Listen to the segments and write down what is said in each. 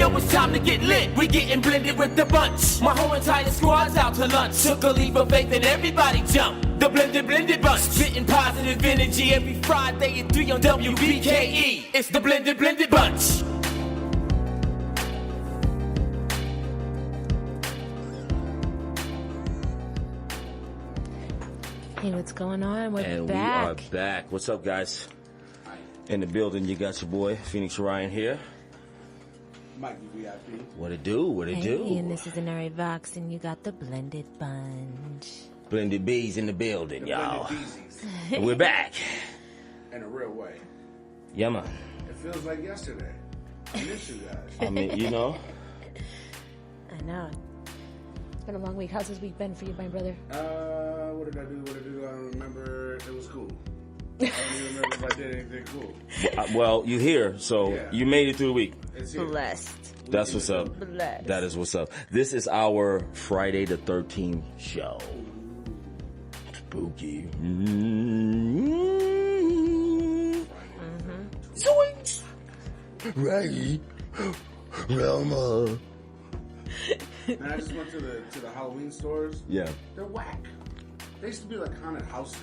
yo, it's time to get lit. We getting blended with the bunch. My whole entire squad's out to lunch. Took a leap of faith and everybody jumped. The blended bunch. Spitting positive energy every Friday at 3 on WBKE. It's the blended bunch. Hey, what's going on? And back. we are back. What's up, guys? In the building, you got your boy, Phoenix Ryan here. Mikey VIP. What it do? What it do? Hey, and this is Inari Vox, and you got the blended bunch. Blended Bees in the building, The y'all. blended Beezies. And we're back. In a real way. Yeah, man. It feels like yesterday. I miss you guys. I mean, you know. I know. It's been a long week. How's this week been for you, my brother? What did I do? I don't remember. It was cool. I don't even remember if I did anything cool. Well, you here, so Yeah. you made it through the week. It's here. Blessed. That's what's up. Blessed. That is what's up. This is our Friday the 13th show. Spooky. Zoinks! Right. Rama. And I just went to the Halloween stores. Yeah. They're whack. They used to be like haunted houses.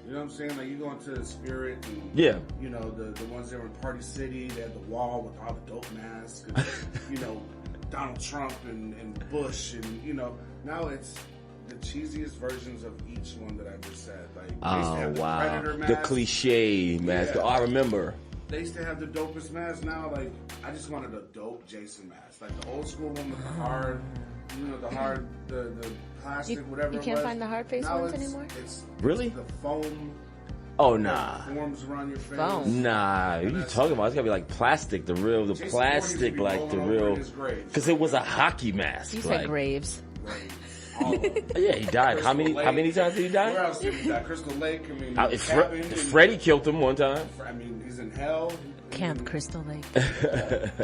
You know what I'm saying? Like you go into the Spirit and Yeah. you know, the ones that were in Party City, they had the wall with all the dope masks and, you know, Donald Trump and Bush and you know, now it's the cheesiest versions of each one that I just said. Like they used to Oh, have the wow. Predator mask. The cliche mask. Yeah. Oh, I remember. They used to have the dopest mask. Now, like, I just wanted a dope Jason mask. Like the old school one with the hard, you know, the plastic, whatever you it can't was. find the hard face Now ones it's- anymore? It's Really? the foam. Oh, nah. That forms around your face. Foam. Nah, what are you talking about? It's gotta be like plastic, the Jason plastic, Bourne like used the to be rolling over real. in his grave. Because it was a hockey mask. You like, said Graves. Right. All of them. Yeah, he died. How many Crystal Lake. times did he die? Where else did he die? Crystal Lake. I mean, If Cabin and- Freddie killed him one time. I mean, he's in hell. Camp I mean, Crystal Lake. I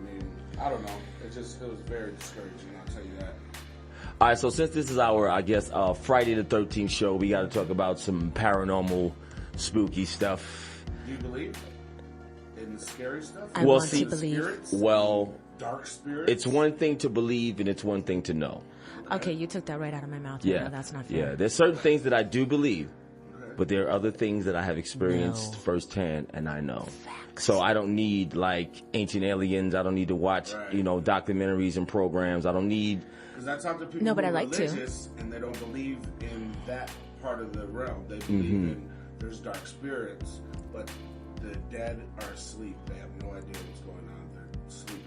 mean, I don't know. It was very discouraging. I'll tell you that. All right, so since this is our, I guess, Friday the 13th show, we got to talk about some paranormal, spooky stuff. Do you believe in the scary stuff? I Well, want see- to believe. Spirits? Well, Dark spirits? it's one thing to believe and it's one thing to know. Okay, you took that right out of my mouth. Yeah, No, that's not fair. yeah. There's certain things that I do believe, but there are other things that I have experienced No. firsthand and I know. Facts. So I don't need like Ancient Aliens. I don't need to watch, Right. you know, documentaries and programs. I don't need. Because I talk to people No, who but I are like to. religious and they don't believe in that part of the realm. They believe in there's dark spirits, but the dead are asleep. They have no idea what's going on. They're sleeping.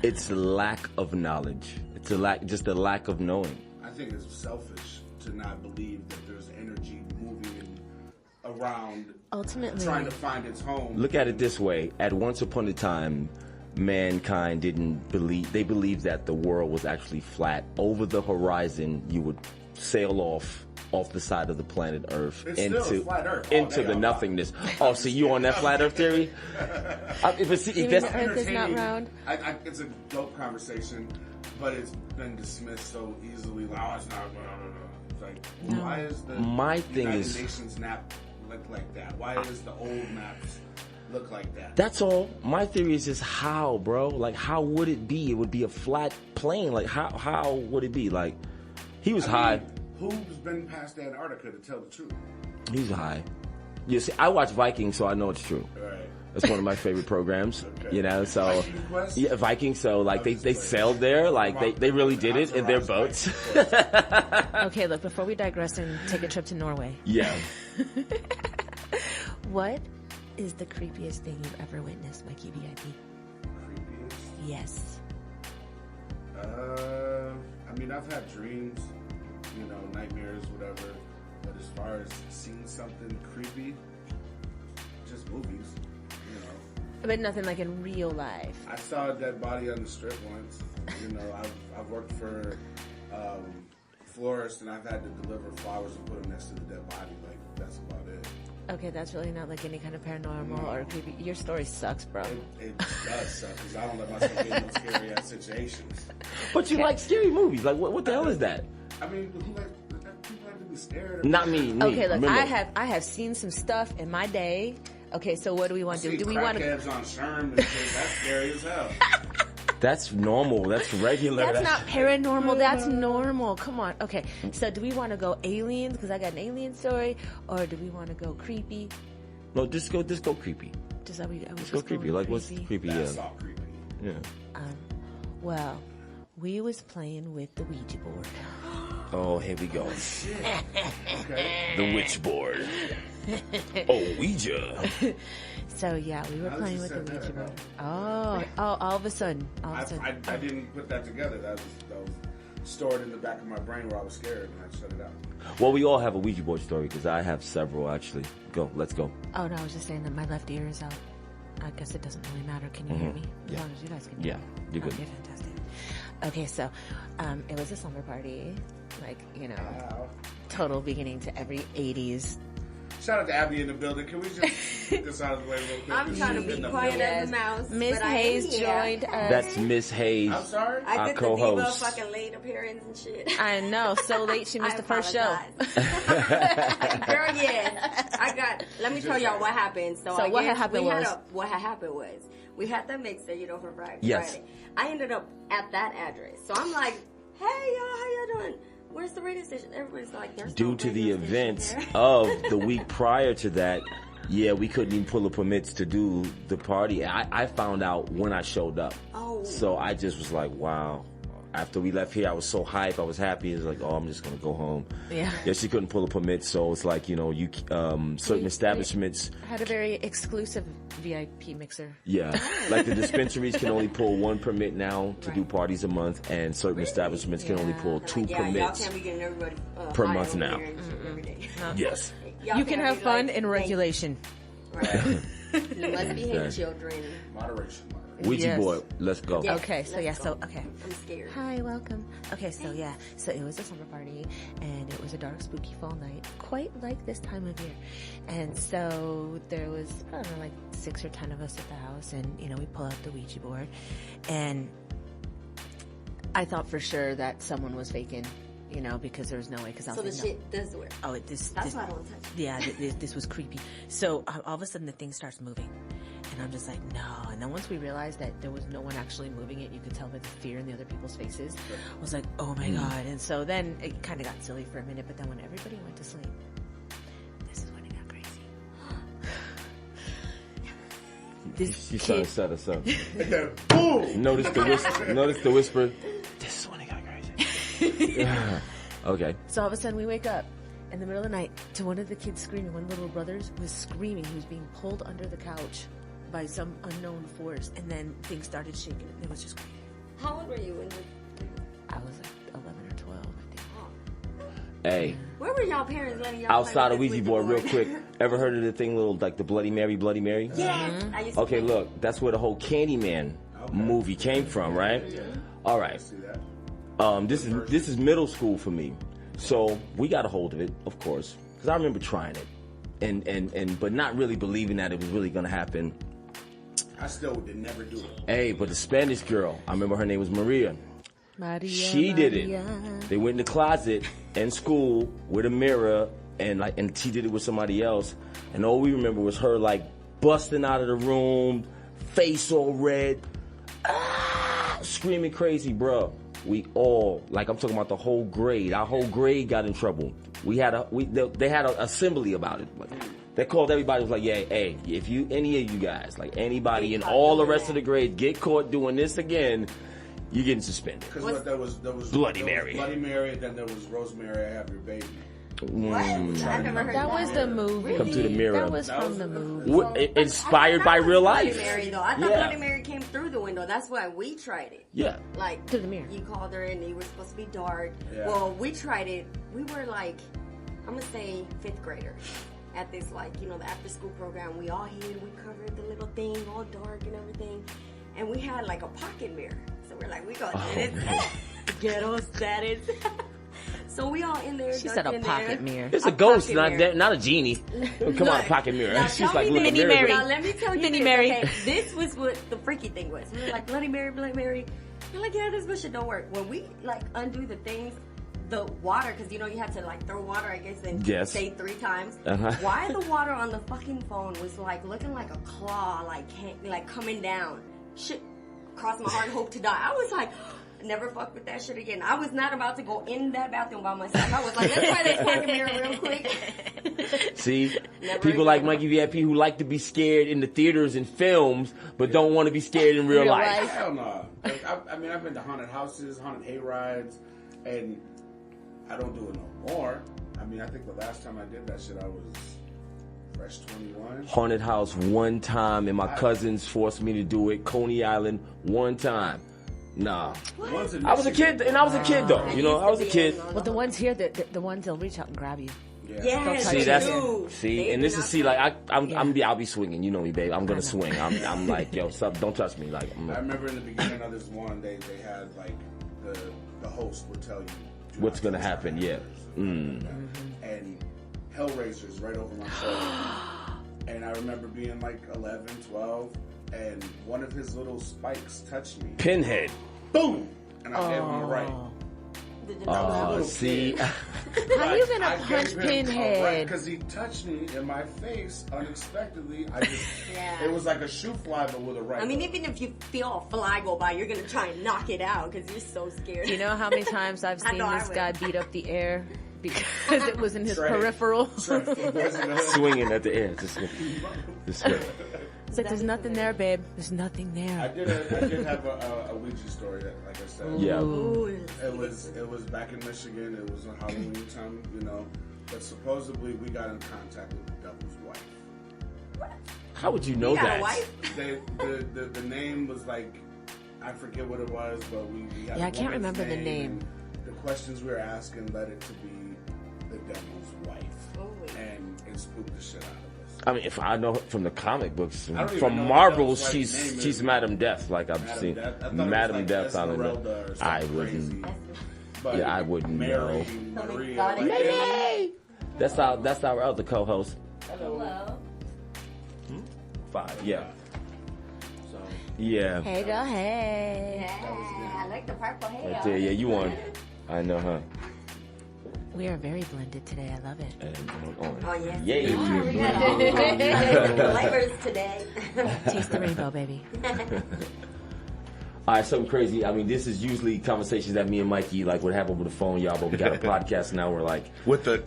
It's lack of knowledge. It's just a lack of knowing. I think it's selfish to not believe that there's energy moving around, Ultimately, trying to find its home. Look at it this way: at once upon a time, mankind didn't believe. They believed that the world was actually flat. Over the horizon, you would sail off the side of the planet Earth It's still into a flat Earth all into day the on nothingness. Oh, so you on that flat Earth theory? But see, You mean that's, the Earth is not Entertaining. round? It's a dope conversation, but it's been dismissed so easily. Like, oh, it's not. Blah, blah, blah. It's like, No. why is the My thing United is- Nations map look like that? Why does the old maps look like that? That's all. My theory is just how, bro. Like, how would it be? It would be a flat plane. Like, how would it be? Like, he was high. Who's been past Antarctica to tell the truth? He's high. You see, I watch Vikings, so I know it's true. Right. It's one of my favorite programs. Okay. You know, so Viking Quest? yeah, Vikings. So like they Obviously. sailed there, like they really did it in their boats. Okay, look, before we digress and take a trip to Norway, Yeah. what is the creepiest thing you've ever witnessed, Mikey VIP? Creepiest? Yes. I mean, I've had dreams, you know, nightmares, whatever. But as far as seeing something creepy, just movies, you know. But nothing like in real life. I saw a dead body on the strip once. You know, I've worked for florist, and I've had to deliver flowers and put them next to the dead body. Like, that's about it. Okay, that's really not like any kind of paranormal or creepy. Your story sucks, bro. It does suck because I don't let myself get in those scary ass situations. But you like scary movies? Like what the hell is that? I mean, people like to be scared. Not me. Okay, look, Remember, I have seen some stuff in my day. Okay, so what do we want to do? See Do we want to? crackheads on Sherm and shit. That's scary as hell. That's normal. That's regular. That's not paranormal. That's normal. Come on. Okay, so do we want to go aliens? Because I got an alien story, or do we want to go creepy? No, just go creepy. Just are we Just go creepy. Like what's creepy? That's all creepy. Yeah. Well, we was playing with the Ouija board. Oh, here we go. Okay. The witch board. Oh, Ouija. So yeah, we were How playing did you with the set Ouija that board. Oh, all of a sudden. I didn't put that together. That was stored in the back of my brain where I was scared and I shut it out. Well, we all have a Ouija board story because I have several actually. Go, let's go. Oh no, I was just saying that my left ear is out. I guess it doesn't really matter. Can you hear me? As Yeah. long as you guys can hear Yeah, me. you're good. Okay, fantastic. Okay, so it was a slumber party. Like, you know, Wow. total beginning to every 80s. Shout out to Abby in the building. Can we just get this out of the way real quick? I'm trying to be quiet as a mouse. Miss but I am Hayes here. joined us. That's Miss Hayes. I'm sorry? I our did the diva co-host. fucking late appearance and shit. I know, so late she missed I the first show. apologize. Girl, yeah. Let me tell y'all what happened. So what had happened what had happened was, we had the mixer, for Friday. Yes. I ended up at that address. So I'm like, hey, y'all, how y'all doing? Where's the radio station? Everybody's like, there's Due no to the radio station events there. of the week prior to that, yeah, we couldn't even pull the permits to do the party. I found out when I showed up. Oh. So I just was like, wow. After we left here, I was so hyped. I was happy. It was like, oh, I'm just going to go home. Yeah. Yeah, she couldn't pull a permit. So it's like, certain establishments. Had a very exclusive VIP mixer. Yeah, like the dispensaries can only pull one permit now to do parties a month, and certain establishments can only pull two Yeah, y'all permits. can't be getting everybody Per high month over now. here and shit every day. Yes. Y'all You can can't have be fun like, in regulation. Right. You must behave, Exactly. children. Moderation. Ouija Yes. board, let's go. Yes. Okay, so Let's go. okay. I'm scared. Hi, welcome. Okay, so yeah, so it was a summer party, and it was a dark, spooky fall night, quite like this time of year. And so there was, I don't know, like 6 or 10 of us at the house, and we pull out the Ouija board, and I thought for sure that someone was faking, because there was no way. Because I So the was like, shit does work. no. Oh, That's why I don't touch it. Yeah, this was creepy. So all of a sudden the thing starts moving. And I'm just like, no. And then once we realized that there was no one actually moving it, you could tell by the fear in the other people's faces. I was like, oh my God. And so then it kind of got silly for a minute. But then when everybody went to sleep, this is when it got crazy. This She's trying kid, to set us up. And then, boom! Notice the whisper. This is when it got crazy. Okay. so all of a sudden we wake up in the middle of the night to one of the kids screaming. One of the little brothers was screaming. He was being pulled under the couch by some unknown force. And then things started shaking. It was just crazy. How old were you when I was like 11 or 12, I think. Hey, Where were y'all parents letting y'all outside play of with Ouija this board, real quick. Ever heard of the thing, like the Bloody Mary, Bloody Mary? Yes. I used to Okay, play. look, that's where the whole Candyman movie came from, right? All right. See that? This is middle school for me, so we got a hold of it, of course, because I remember trying it, and but not really believing that it was really gonna happen. I still would never do it. Hey, but the Spanish girl, I remember her name was Maria. Maria, She did Maria. it. They went in the closet in school with a mirror, and she did it with somebody else. And all we remember was her busting out of the room, face all red, screaming crazy, bro. We all, I'm talking about the whole grade. Our whole grade got in trouble. They had an assembly about it. They called everybody. Was like, yeah, hey, if any of you guys, anybody in all the rest of the grade get caught doing this again, you're getting suspended. Because there was Bloody Mary. Bloody Mary, then there was Rosemary, I Have Your Baby. What? I never heard That was the movie. Come to the mirror. That was from the movie. Inspired by real life. Bloody Mary, though. I thought Yeah. Bloody Mary came through the window. That's why we tried it. Yeah. Like Through the mirror. You called her and it was supposed to be dark. Yeah. Well, we tried it. We were I'm gonna say 5th graders at this the after school program. We all hid. We covered the little thing all dark and everything, and we had a pocket mirror. So we're like, we gonna do this. Ghetto status. So we all in there. She said a ducked in pocket there. mirror. It's a ghost, pocket mirror. not a genie. Come on, pocket mirror. Now, She's tell like, me look, Mini mirror. Mary. Now, let me tell you Mini this, Mary. okay? This was what the freaky thing was. We were like, Bloody Mary, Bloody Mary. We're like, yeah, this bullshit don't work. When we, undo the things, the water, because you know you have to like throw water, I guess, and Yes. say 3 times. Uh-huh. Why the water on the fucking phone was like looking like a claw, like coming down? Shit, crossed my heart, hope to die. I was like, never fuck with that shit again. I was not about to go in that bathroom by myself. I was like, let's try this fucking mirror real quick. See, Never people again. like Mikey VIP who like to be scared in the theaters and films, but don't want to be scared in real life. Hell no. Like, I mean, I've been to haunted houses, haunted hay rides, and I don't do it no more. I mean, I think the last time I did that shit, I was fresh 21. Haunted house one time, and my cousins forced me to do it. Coney Island one time. Nah, Once in I was a kid, and I was a kid though. You know, I was a kid. Well, the ones here, the ones they'll reach out and grab you. Yeah. Yes, See, they that's do. see, They and do this is not see, play. like I'll be swinging. You know me, babe. I'm gonna swing. I'm like, yo, stop, don't touch me. Like, I remember in the beginning of this one, they had like the host would tell you do what's not gonna touch happen? my Yeah. hands. And Hellraiser's right over my shoulder. And I remember being like 11, 12, and one of his little spikes touched me. Pinhead. Boom! And I gave him a right. Did you Oh, see, How you gonna punch Pinhead? Because he touched me in my face unexpectedly. I just, Yeah. it was like a shoe fly, but with a right. I mean, hook. even if you feel a fly go by, you're gonna try and knock it out because you're so scared. You know how many times I've I seen know I this will. guy beat up the air because it was in his Shredded. peripheral? swinging at the air, just swing. It's like, there's nothing there, babe. There's nothing I there. did have a Ouija story that, like I said. Yeah. Ooh, It was back in Michigan. It was on Halloween time, you know. But supposedly we got in contact with the devil's wife. How would you know you got that? a wife? The name was like, I forget what it was, but we had Yeah, I a can't woman's remember the name. and the questions we were asking led it to be the devil's wife, Oh, wait. and it spooked the shit out of us. I mean, if I know from the comic books, don't even from know what Marvel, that was, she's like, name she's is. Madam Death. Like I've Madam seen Death? I thought it was Madam like Death. I don't know. Esmeralda or something I crazy. wouldn't. But Yeah, I wouldn't Mary, know. Maria, exotic. like, Hey, that's our other co-host. Hello. 5. Yeah. So Yeah. Hey, girl, hey. Yeah, I like the purple hair. Right there. Yeah, you won. I know, huh? We are very blended today. I love it. And Oh, yes. Yeah. We got flavors today. Taste the rainbow, baby. All right, something crazy. I mean, this is usually conversations that me and Mikey like would have over the phone, y'all. But we got a podcast now. We're like,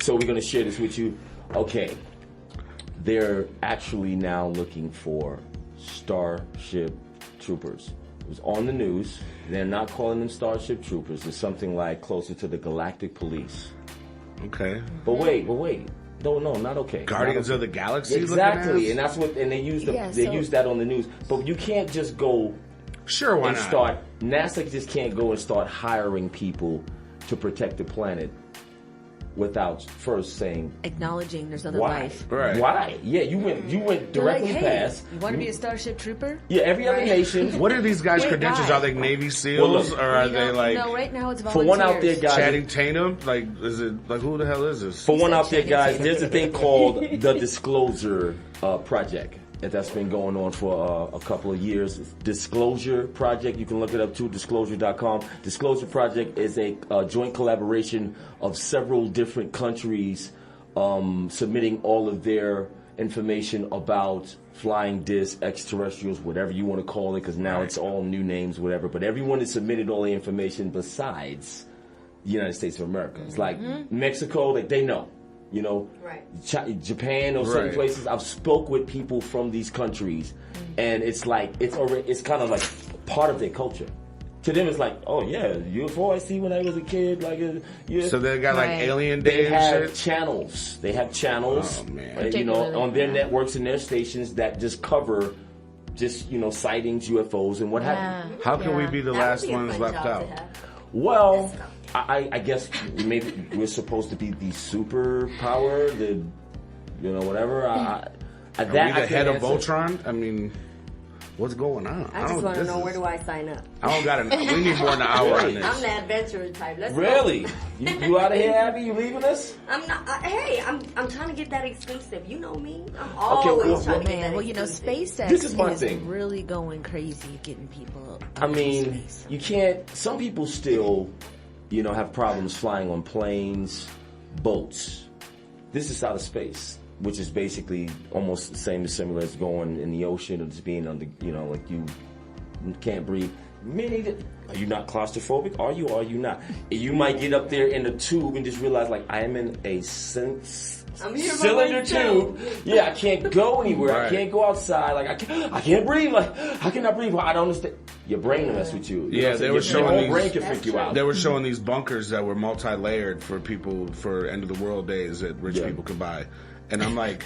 so we're gonna share this with you. Okay, they're actually now looking for Starship Troopers. It was on the news. They're not calling them Starship Troopers. It's something like closer to the Galactic Police. Okay. But wait. No, not okay. Guardians Not of the okay. Galaxy. Exactly, looking and that's what, and they use Yeah, they so- use that on the news. But you can't just go Sure, why and not? start. NASA just can't go and start hiring people to protect the planet without first saying Acknowledging there's other why. life. Right. Why? Yeah, you went They're like, directly hey, past. you want to be a Starship Trooper? Yeah, every other nation. What are these guys' Wait, credentials? why? Are they Navy SEALs Well, look, or are You they know- like No, right now it's For volunteers. one out there, guys. Channing Tatum? Like, is it like who the hell is this? For one out there, Channing guys, Tatum. there's a thing called the Disclosure Project. That's been going on for a couple of years. Disclosure Project, you can look it up too, disclosure.com. Disclosure Project is a joint collaboration of several different countries submitting all of their information about flying discs, extraterrestrials, whatever you want to call it, because now it's all new names, whatever. But everyone has submitted all the information besides the United States of America. It's like Mexico, they know. You know, Right. Japan or certain Right. places. I've spoke with people from these countries, and it's like it's kind of like part of their culture. To them, it's like, oh yeah, UFO I see when I was a kid. Like, yeah. So they got like Right. Alien They Day have and shit? channels. They have channels, Oh, man. you know, Particularly, on their yeah. networks and their stations that just cover, sightings, UFOs, and what have you. How can we be the That last would be a ones fun left job to out? have. Well, I guess maybe we're supposed to be the superpower, whatever. Are we the head of Voltron? I mean, what's going on? I just want to know where do I sign up? I don't got we need more than an hour on I'm this. the adventurer type. Let's go. Really? You out of here, Abby? You leaving us? I'm not. Hey, I'm trying to get that exclusive. You know me. I'm Okay, always well, trying to get Man, that well, you know, exclusive. SpaceX This is my thing. really going crazy getting people I up in mean, space. you can't. Some people still have problems flying on planes, boats. This is outer space, which is basically almost the same as similar as going in the ocean or just being under, like you can't breathe. Are you not claustrophobic? Are you or are you not? You might get up there in a tube and just realize, like, I am in a cylinder tube. Yeah, I can't go anywhere. Right. I can't go outside. Like, I can't breathe. Like, how can I breathe? Well, I don't understand. Your brain will mess with you. Yeah, they were your showing whole these. brain can freak you out. They were showing these bunkers that were multi-layered for people for end of the world days that rich people could buy, and I'm like,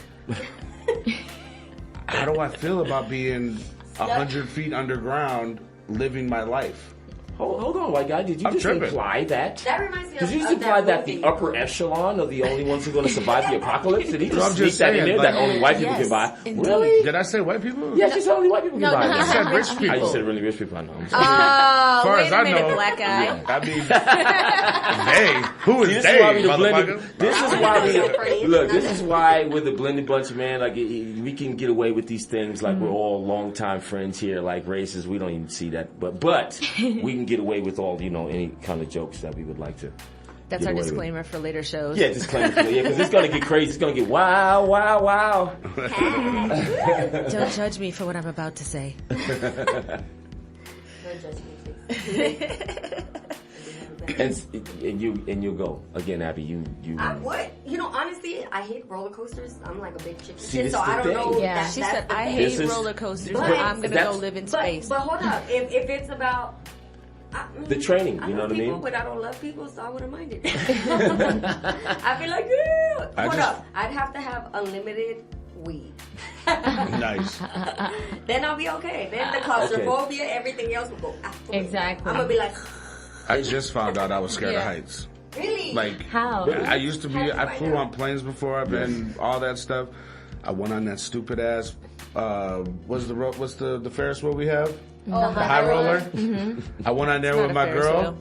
how do I feel about being 100 feet underground, living my life? Hold on, white guy. Did you I'm just tripping. imply that? That reminds me Did you of just imply that movie. the upper echelon are the only ones who are going to survive the apocalypse? Did he No, just I'm sneak just that in saying, there that like- only white people Yes, can buy? indeed. Really? Did I say white people? Yeah, she said only white people can buy. no, I said rich I people. just said really rich people. I know. I'm sorry. Oh, far wait as a I minute, know, black guy. I mean, they. Who is See, this they, is why we the blended. motherfucker? This is why we look. This is why we're the blended bunch of man. Like we can get away with these things. Like we're all longtime friends here. Like races, we don't even see that. But we can get away with all any kind of jokes that we would like to. That's get our away with. disclaimer for later shows. Yeah, disclaimer. Because it's gonna get crazy. It's gonna get wow, wow, wow. Don't judge me for what I'm about to say. Don't judge me, please. And you'll go again, Abby. You. Honestly, I hate roller coasters. I'm like a big chicken See, shit, this so is the I don't thing. know. Yeah, she said, I This hate is- roller coasters, But- but I'm going to go that's- live in space. But hold up, if it's about The training, I you know love what I people, mean? but I don't love people, so I wouldn't mind it. I'd be like, yeah. Hold up, I'd have to have unlimited weed. Nice. Then I'll be okay. Then the claustrophobia, everything else will go out the window. Exactly. I'm gonna be like, I just found out I was scared of Yeah. heights. really? Like, How? I used to be. How do you I find flew out? on planes before. I've been all that stuff. I went on that stupid ass. What's the Ferris wheel we have? Oh, The high roller. I went on there Not with a my Ferris girl, wheel.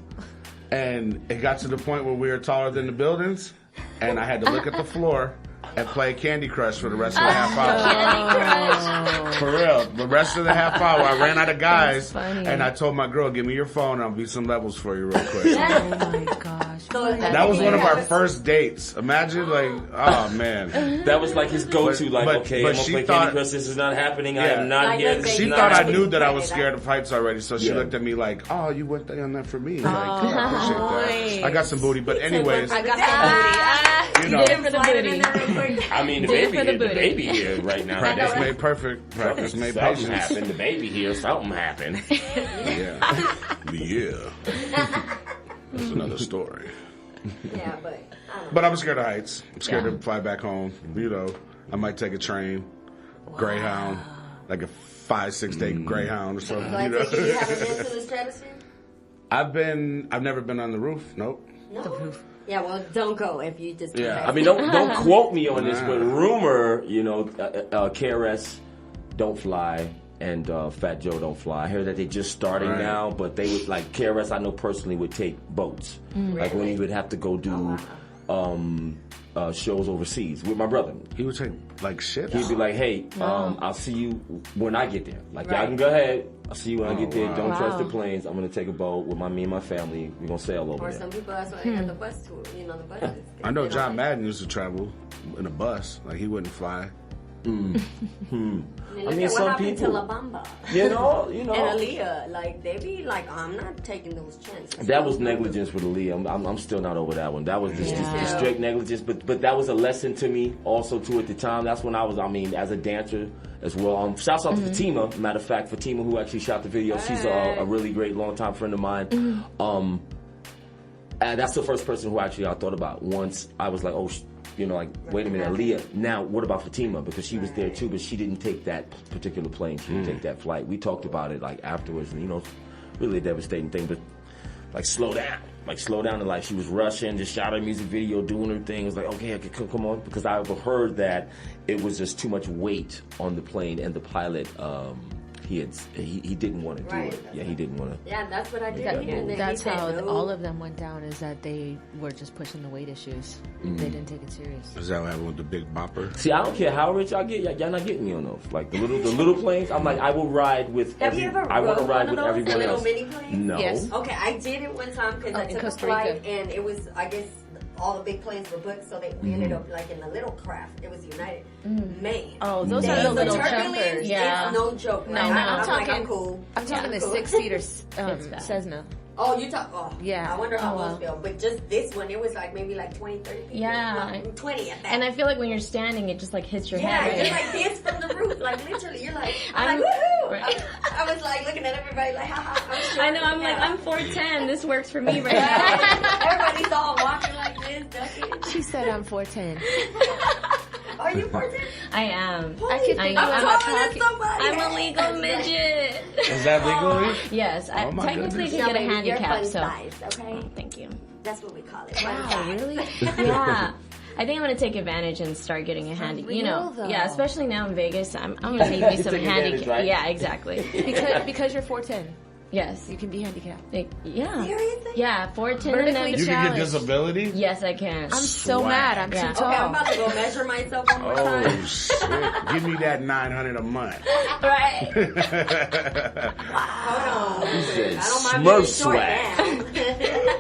and it got to the point where we were taller than the buildings, and I had to look at the floor and play Candy Crush for the rest of the half hour. For real, the rest of the half hour, I ran out of guys, funny. and I told my girl, "Give me your phone, I'll beat some levels for you real quick." Oh my gosh. That was one of our first dates. Imagine, like, oh man. That was like his go-to. But I'm gonna she play thought- Candy Crush. This is not happening. I Yeah. am not Like here. that This is She baby. not thought I happening. knew that I was scared of heights already, so she Yeah. looked at me like, "Oh, you went there on that for me." Like, I appreciate that. I got some booty, but anyways, I got that booty. you know, Did it for the Slide it booty. in there real quick. I mean, the Did it baby for the here. The booty. baby here right now. practice made perfect. Practice made Something patience. happened. The baby here. Something happened. Yeah, yeah. That's another story. Yeah, but I don't know. But I'm scared of heights. I'm scared to fly back home. I might take a train, Greyhound, like a 5-6 day Greyhound or something. So I take it you haven't been to the stratosphere? I've never been on the roof. Nope. No. Yeah, well, don't go if you just. I mean, don't quote me on this, but rumor, KRS don't fly and Fat Joe don't fly. I heard that they're just starting now, but they would like KRS. I know personally would take boats, like when he would have to go do shows overseas with my brother. He would take like shit. He'd be like, "Hey, I'll see you when I get there. Like, y'all can go ahead. I'll see you when I get there. Don't trust the planes. I'm gonna take a boat with me and my family. We're gonna sail over Or there." some people, that's why they got the bus tour. The buses. I know John Madden used to travel in a bus. Like he wouldn't fly. I mean, mean, some what happened people- to La Bamba You know. and Aaliyah? Like they be like, I'm not taking those chances. That was negligence with Aaliyah. I'm still not over that one. That was just Yeah. straight negligence. But that was a lesson to me also too at the time. That's when I was. I mean, as a dancer as well. Shouts out to Fatima. Matter of fact, Fatima who actually shot the video. She's a really great longtime friend of mine. And that's the first person who actually I thought about once I was like, wait a minute, Aaliyah. Now, what about Fatima? Because she was there too, but she didn't take that particular plane. She didn't take that flight. We talked about it like afterwards, and really a devastating thing. But like, slow down in life. She was rushing, just shot her music video, doing her thing. It was like, okay, come on, because I overheard that it was just too much weight on the plane, and the pilot he didn't want to do Right, it. that's Yeah, he didn't want to. Yeah, that's what I did That- here. And then that's he said, how no. all of them went down, is that they were just pushing the weight issues. They didn't take it serious. Is that what happened with the Big Bopper? See, I don't care how rich y'all get, y'all not getting me on those. Like the little planes, I'm like, I will ride with Have you ever I want to rode ride one with of those, everyone the little else. mini planes? No. Yes. Okay, I did it one time because I in took a Costa Rica. flight and it was, I guess, all the big planes were booked, so we ended up like in the little craft. It was United. Man. Oh, those the are the little turbulence, jumpers. Yeah. It's no joke. No, Like, no, I'm I'm like, I'm cool. I'm talking Yeah, the cool. 6-seater bad. Cessna. Oh, you talk. Oh, Yeah. I wonder how Oh, those wow. feel. But just this one, it was like maybe like 20, 30 people. Yeah. Well, 20 at that. And I feel like when you're standing, it just like hits your yeah, head. you're like this from the roof. Like literally, you're like, I'm I'm- like, woohoo! right. I was like looking at everybody like, haha. I'm sure. I know, I'm like, Yeah. I'm 4'10". This works for me right now. Everybody's all walking like this, ducking. She said I'm 4'10". Are you 14? I am. I keep I thinking know. I'm I'm a taller than pocket. somebody. I'm a legal midget. Is that legally? Yes, I Oh my technically goodness. can get a baby, you're handicap, fun so. size, okay? Oh, thank you. That's what we call it. Wow, Fun size. really? Yeah. I think I'm gonna take advantage and start getting a handy. You know, real, though. yeah. Especially now in Vegas, I'm gonna need me some Take advantage, handicap. right? Yeah, exactly. because you're 4'10", Yes. you can be handicapped. Yeah. Seriously? Yeah. 4'10" and Vertically then. You can get Challenge. disability? Yes, I can. I'm so Swag. mad. I'm Yeah. too tall. Okay, I'm about to go measure myself one more time. Oh shit! Give me that $900 a month. Right. Hold on. said I don't mind being Smurf short swag. now.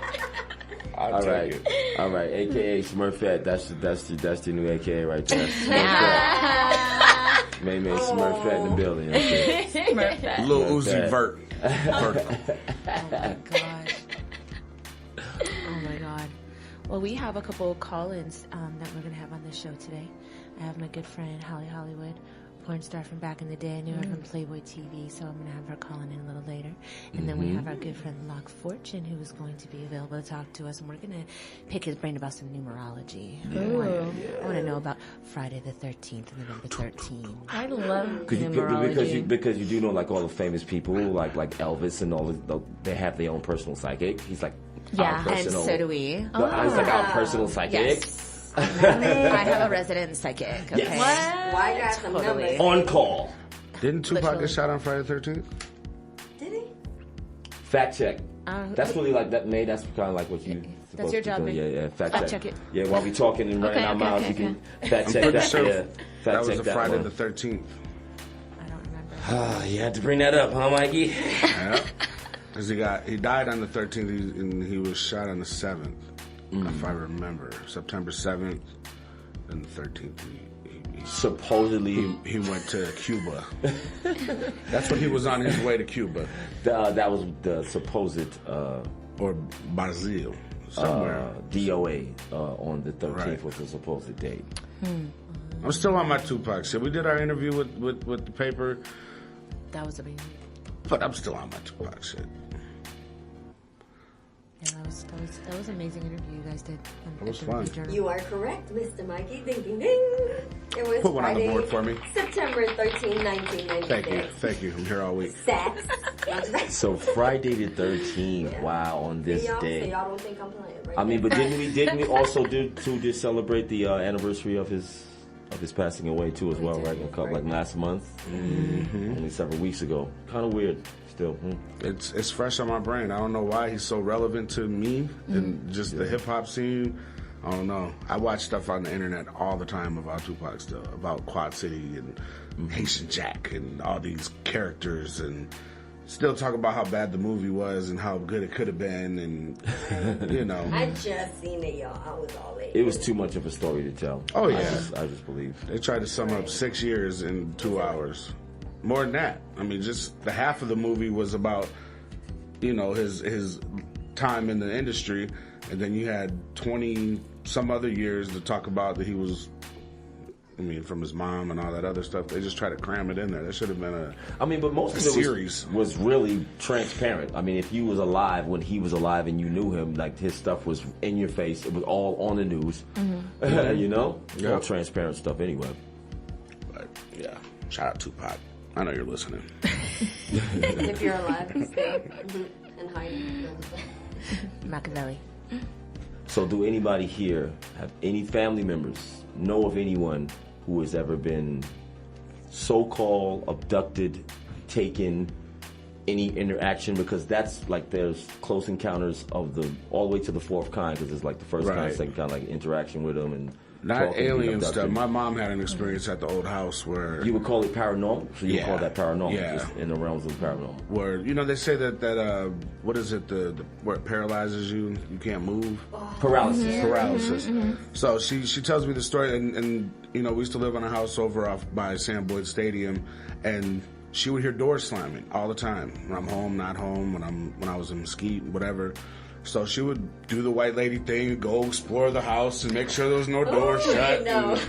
I'll All take right, it. all right. AKA Smurfette. That's the new AKA right there. May Smurfette in the building. Okay. Smurfette. Lil Like Uzi that. Vert. Vertical. Oh my gosh. Oh my god. Well, we have a couple of call-ins that we're going to have on this show today. I have my good friend Holly Hollywood, porn star from back in the day. I knew her from Playboy TV, so I'm going to have her calling in a little later. And then we have our good friend Lock Fortune, who is going to be available to talk to us, and we're going to pick his brain about some numerology. I want to know about Friday the 13th and the number 13. I love Because numerology. you do know like all the famous people like Elvis and all they have their own personal psychic. He's like Yeah, our And personal, so do we. He's like our personal psychic. Yes. I have a resident psychic. Okay. Yes. Why I got some Totally. numbers? On call. Didn't Tupac Literally. get shot on Friday the 13th? Did he? Fact check. That's really like that. May that's kind of like what you. That's your job, doing. May. Yeah. Fact check it. Yeah, while we talking and running Okay, our okay, mouths, okay, you can okay. fact check Pretty that. sure Yeah. Fact That was check the that Friday one. the 13th. I don't remember. Ah, you had to bring that up, huh, Mikey? Yeah. Because he died on the 13th and he was shot on the 7th, if I remember. September 7th and the 13th. Supposedly, He went to Cuba. That's when he was on his way to Cuba. that was the supposed Or Brazil. Somewhere. DOA on the 13th Right. was the supposed date. I'm still on my Tupac shit. We did our interview with the paper, That was amazing. but I'm still on my Tupac shit. Yeah, that was an amazing interview you guys did. It was at the fun. Journal. You are correct, Mr. Mikey. Ding, ding, ding. It was Put one on the Friday, board for me. September 13, 1996. Thank you. I'm here all week. Sex. So Friday the 13th. Wow, on this y'all, day. So y'all don't think I'm playing, right? I mean, but didn't we also just celebrate the anniversary of his passing away too as well, right? A couple like last month, only several weeks ago. Kind of weird, still. It's fresh on my brain. I don't know why he's so relevant to me and just the hip hop scene. I don't know. I watch stuff on the internet all the time about Tupac still, about Quad City and Haitian Jack and all these characters, and still talk about how bad the movie was and how good it could have been, and you know. I just seen it, y'all. I was all in. It was too much of a story to tell. Oh, yeah. I just believe. They tried to sum up 6 years in 2 hours. More than that. I mean, just the half of the movie was about, his time in the industry, and then you had 20 some other years to talk about that he was, from his mom and all that other stuff. They just try to cram it in there. There should have been But most of it series. was really transparent. I mean, if you was alive when he was alive and you knew him, like his stuff was in your face. It was all on the news. Yeah. All transparent stuff anyway. But yeah, shout out Tupac. I know you're listening. If you're alive, still. And hiding. Machiavelli. So do anybody here have any family members, know of anyone who has ever been so-called abducted, taken any interaction, because that's like there's close encounters of the all the way to the fourth kind, because it's like the first kind, Right. second kind, like interaction with them and Not talking, alien abduction. stuff. My mom had an experience at the old house where You would call it paranormal, so you would Yeah. call that paranormal, Yeah. just in the realms of paranormal. where they say that what is it, the where it paralyzes you can't move. Paralysis. So she tells me the story, and we used to live in a house over off by Sam Boyd Stadium, and she would hear doors slamming all the time when I'm home, not home, when I was in Mesquite, whatever. So she would do the white lady thing, go explore the house and make sure there was no doors shut. no. and,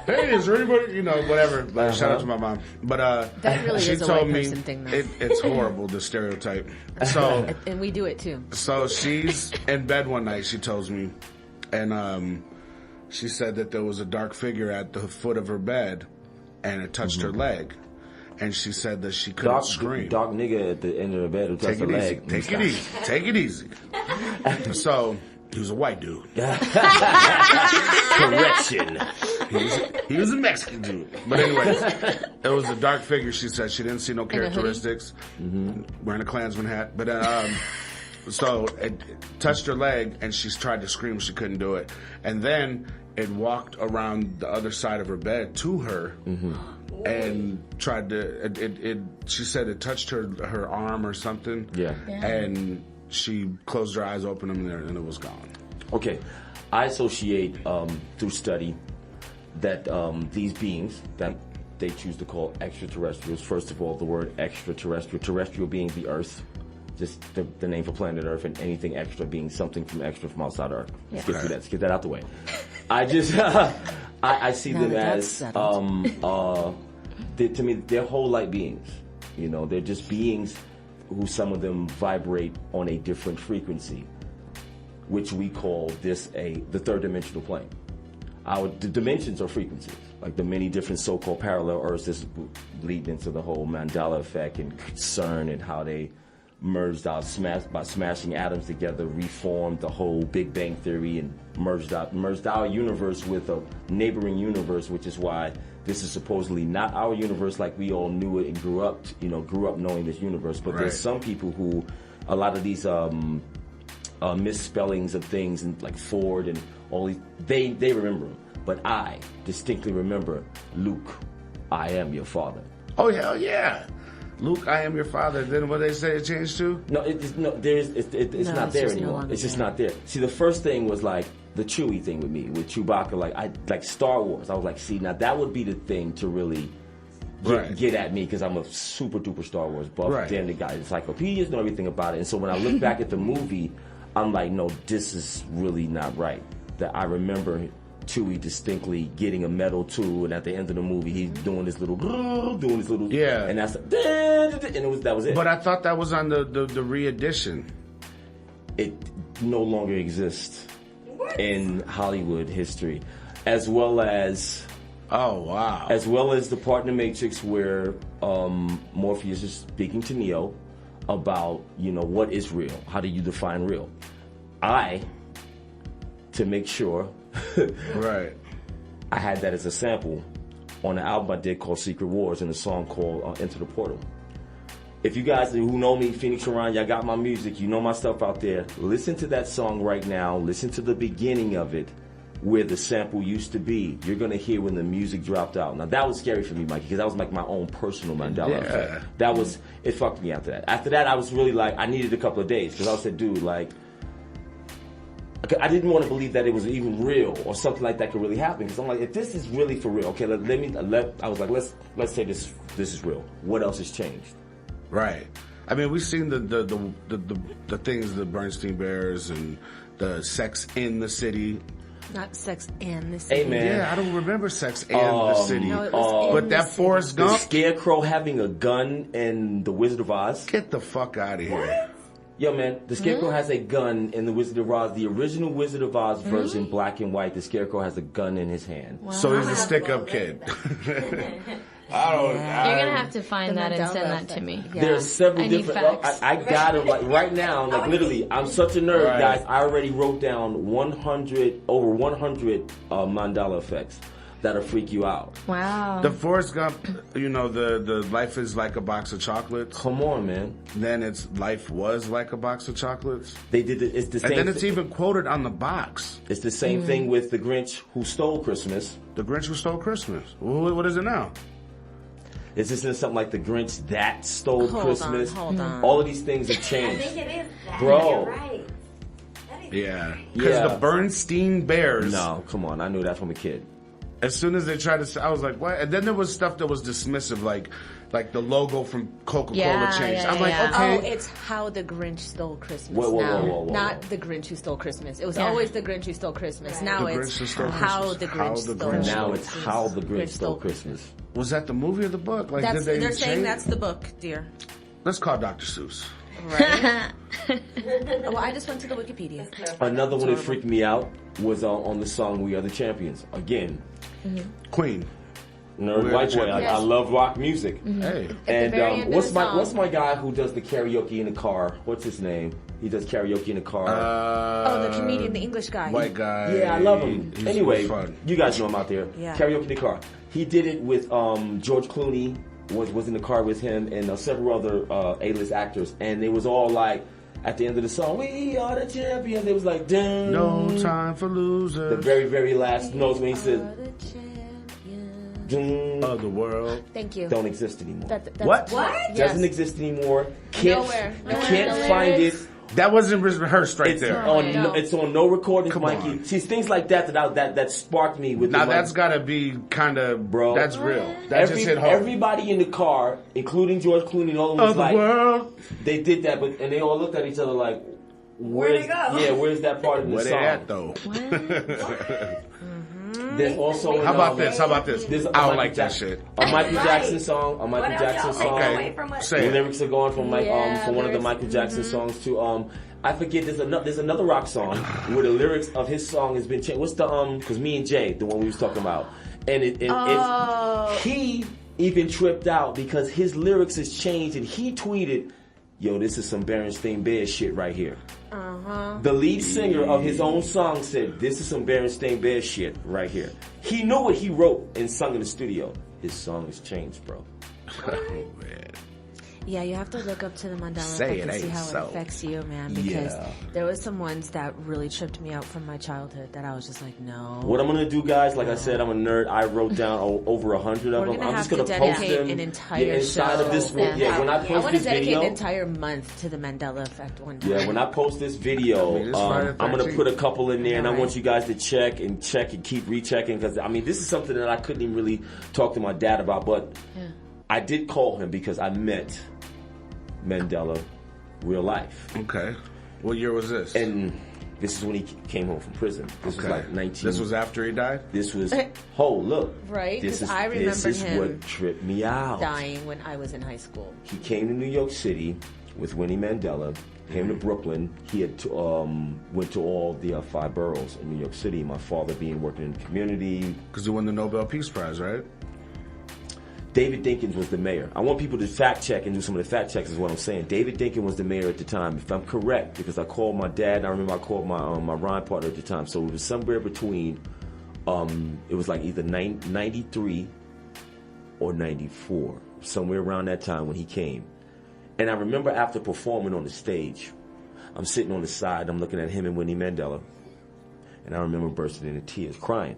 hey, is there anybody? Whatever. But shout out to my mom. But That really she is a told white me person thing, though. it's horrible, the stereotype. So. And we do it too. So she's in bed one night, she tells me, and she said that there was a dark figure at the foot of her bed, and it touched her leg. And she said that she couldn't scream. Dark nigga at the end of the bed who touched Take her it easy. leg. Take it easy. Take it easy. So he was a white dude. Correction. He was a Mexican dude. But anyways, it was a dark figure. She said she didn't see no characteristics. Wearing a Klansman hat. But so it touched her leg, and she tried to scream. She couldn't do it. And then it walked around the other side of her bed to her. And tried to. She said it touched her arm or something. Yeah. And she closed her eyes, opened them, and it was gone. Okay, I associate through study that these beings that they choose to call extraterrestrials. First of all, the word extraterrestrial, terrestrial being the Earth, just the name for planet Earth, and anything extra being something from outside Earth. Let's get through that. Let's get that out the way. I just I see Now them that that's as settled. to me they're whole light beings. They're just beings who some of them vibrate on a different frequency, which we call this the third dimensional plane. The dimensions are frequencies, like the many different so-called parallel Earths. This lead into the whole Mandela effect and CERN and how they merged out, by smashing atoms together, reformed the whole Big Bang Theory and merged our universe with a neighboring universe, which is why this is supposedly not our universe like we all knew it and grew up knowing this universe. But there's some people who, a lot of these misspellings of things, and like Ford and all these, they remember them. But I distinctly remember, Luke, I am your father. Oh, hell yeah. Luke, I am your father. Then what they say it changed to? No, it's not there just no anymore. longer It's just there. not there. See, the first thing was like the Chewie thing with me, with Chewbacca. Like Star Wars. I was like, see, now that would be the thing to really get at me, because I'm a super duper Star Wars buff. Right. Damn, the guy encyclopedias, know everything about it. And so when I look back at the movie, I'm like, no, this is really not right. That I remember Chewie distinctly getting a metal tool, and at the end of the movie, he's doing this little, Yeah. and that's, and that was it. But I thought that was on the re-edition. It no longer exists in Hollywood history, as well as Oh, wow. the part in the Matrix where Morpheus is speaking to Neo about, what is real? How do you define real? To make sure, Right. I had that as a sample on an album I did called Secret Wars, and a song called Enter the Portal. If you guys who know me, Phoenix Orion, y'all got my music, you know my stuff out there, listen to that song right now, listen to the beginning of it, where the sample used to be. You're going to hear when the music dropped out. Now, that was scary for me, Mikey, because that was like my own personal Mandela effect. It fucked me after that. After that, I was really like, I needed a couple of days, because I said, dude, like, I didn't want to believe that it was even real or something like that could really happen. Because I'm like, if this is really for real, okay, I was like, let's say this is real. What else has changed? Right. I mean, we've seen the things, the Bernstein Bears and the Sex in the City. Not Sex and the City. Hey, man. Yeah, I don't remember Sex and the City. No, it was but in that the Forrest city. The Gump, Scarecrow having a gun in The Wizard of Oz. get the fuck out of here. Yo, man, the Scarecrow has a gun in The Wizard of Oz. The original Wizard of Oz version, black and white, the Scarecrow has a gun in his hand. So he's a stick-up kid. I don't. You're gonna have to find The that and Mandela send that effect. to me. Yeah. There's several I need different. facts. I got them like right now. Like literally, I'm such a nerd, Right. guys. I already wrote down over 100 Mandela effects. that'll freak you out. Wow. The Forrest Gump, you know, the life is like a box of chocolates. Come on, man. Then it's life was like a box of chocolates. They did it. It's the same. And then it's even quoted on the box. It's the same thing with the Grinch who stole Christmas. The Grinch Who Stole Christmas. What is it now? Is this something like the Grinch that stole Christmas? Hold on. All of these things have I changed. think it is that. Bro. You're right. That is Yeah. Because Yeah. the Bernstein Bears. No, come on. I knew that from a kid. As soon as they tried to say, I was like, what? And then there was stuff that was dismissive, like the logo from Coca-Cola Yeah, changed. yeah, I'm like, yeah. Oh, okay. it's How the Grinch Stole Christmas Whoa, whoa, now. whoa, whoa, whoa, Not whoa. The Grinch Who Stole Christmas. It was Yeah. always The Grinch Who Stole Christmas. Now The it's Grinch Who Stole How Christmas. the How Grinch the Stole Grinch Christmas. Now it's How the Grinch Stole Christmas. Was that the movie or the book? Like, That's, did they they're saying change? that's the book, dear. Let's call Dr. Seuss. Right? Well, I just went to the Wikipedia. Another one that freaked me out was on the song "We Are the Champions." Again, Queen. nerd We Are white the boy. I Champions. love rock music. Hey. And the very end of what's the my song- what's my guy who does the karaoke in the car? What's his name? He does karaoke in the car. Oh, the comedian, the English guy. White guy. Yeah, I love him. He's Anyway, fun. you guys know him out there. Yeah. Karaoke in the car. He did it with George Clooney. Was in the car with him and several other A-list actors, and it was all like at the end of the song, "We are the champions." It was like, dun. No time for The losers. very very last notes when he said, Are the champions. dun, Of the world. Thank you. don't exist anymore. That's, What? What? Yes. Doesn't exist anymore. Can't, Nowhere. You Nowhere. can't Nowhere. find it. That wasn't rehearsed right It's there. on. No. It's on no recordings, Come Mikey. on. See, things like that sparked me with. Now the, that's gotta be kind of, Bro. that's real. That just hit home. Everybody in the car, including George Clooney, and all of them was Of the like, world. they did that, but and they all looked at each other like, Where'd it go? Yeah, where's that part of the Where they song? at though? There's also How about this? How about this? There's a I don't Michael like that Jackson- shit. A Michael Right. Jackson song. A Michael What else Jackson y'all taking song. away from us? Say The it. lyrics are going from Yeah, from one of the lyrics. Michael Jackson songs to I forget. There's another rock song where the lyrics of his song has been changed. What's the Because me and Jay, the one we was talking about, and it's he even tripped out because his lyrics has changed and he tweeted, "Yo, this is some Berenstain Bears shit right here." The lead singer of his own song said, "This is some Berenstain Bears shit right here." He knew what he wrote and sung in the studio. His song has changed, bro. Yeah, you have to look up to the Mandela Say effect it and see ain't how so. it affects you, man. Because Yeah. there was some ones that really tripped me out from my childhood that I was just like, no. What I'm gonna do, guys, like I said, I'm a nerd. I wrote down over 100 of We're them. gonna I'm have just gonna to post dedicate them an entire inside show. of this. Yeah, when I I post want to this dedicate video, an entire month to the Mandela effect one time. yeah, when I post this video, I mean, it's Friday the I'm gonna 13th. put a couple in there, and I Right. want you guys to check and keep rechecking because I mean, this is something that I couldn't even really talk to my dad about, but I did call him because I met Mandela real life. Okay. What year was this? And this is when he came home from prison. This was like 19. This was after he died? This was, oh, look. Right, This 'cause is, I this remember is him what tripped me out. dying when I was in high school. He came to New York City with Winnie Mandela, came to Brooklyn. He had went to all the 5 boroughs in New York City. My father being working in the community. Because he won the Nobel Peace Prize, right? David Dinkins was the mayor. I want people to fact check and do some of the fact checks is what I'm saying. David Dinkins was the mayor at the time, if I'm correct, because I called my dad and I remember I called my rhyme partner at the time. So it was somewhere between, it was like either 93 or 94, somewhere around that time when he came. And I remember after performing on the stage, I'm sitting on the side, I'm looking at him and Winnie Mandela, and I remember bursting into tears, crying,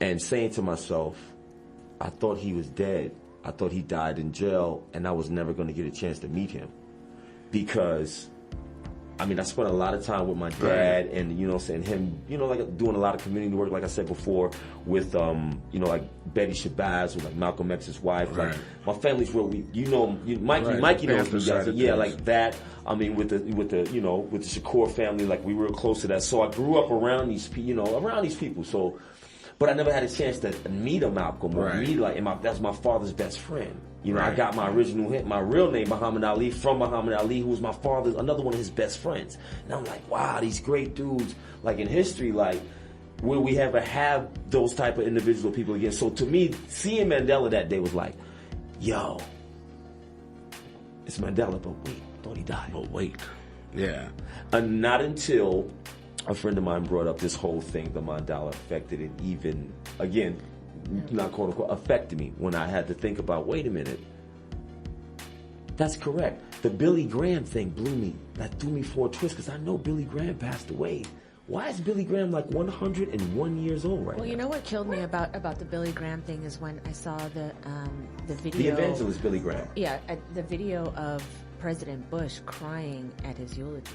and saying to myself, I thought he was dead. I thought he died in jail, and I was never going to get a chance to meet him. Because, I mean, I spent a lot of time with my dad and, you know, saying him, you know, like doing a lot of community work, like I said before, with, you know, like Betty Shabazz, with like Malcolm X's wife. Right. Like, my family's where Mikey Right, Mikey the knows Panther me, side guys. of Yeah, things. like that. I mean, with the you know, with the Shakur family, like we were close to that. So I grew up around these people. So, but I never had a chance to meet a Malcolm or Right. meet that's my father's best friend. You know, I Right. got my original hit, my real name, Muhammad Ali, from Muhammad Ali, who was my father's, another one of his best friends. And I'm like, wow, these great dudes, like in history, like, will we ever have those type of individual people again? So to me, seeing Mandela that day was like, yo, it's Mandela, but wait, I thought he died. But wait. Yeah. And not until a friend of mine brought up this whole thing, the Mandela effect, and it even, again, not quote unquote, affected me when I had to think about, wait a minute, that's correct. The Billy Graham thing that threw me for a twist, because I know Billy Graham passed away. Why is Billy Graham like 101 years old right now? Well, you know what killed me about the Billy Graham thing is when I saw the video. The evangelist Billy Graham. Yeah, the video of President Bush crying at his eulogy.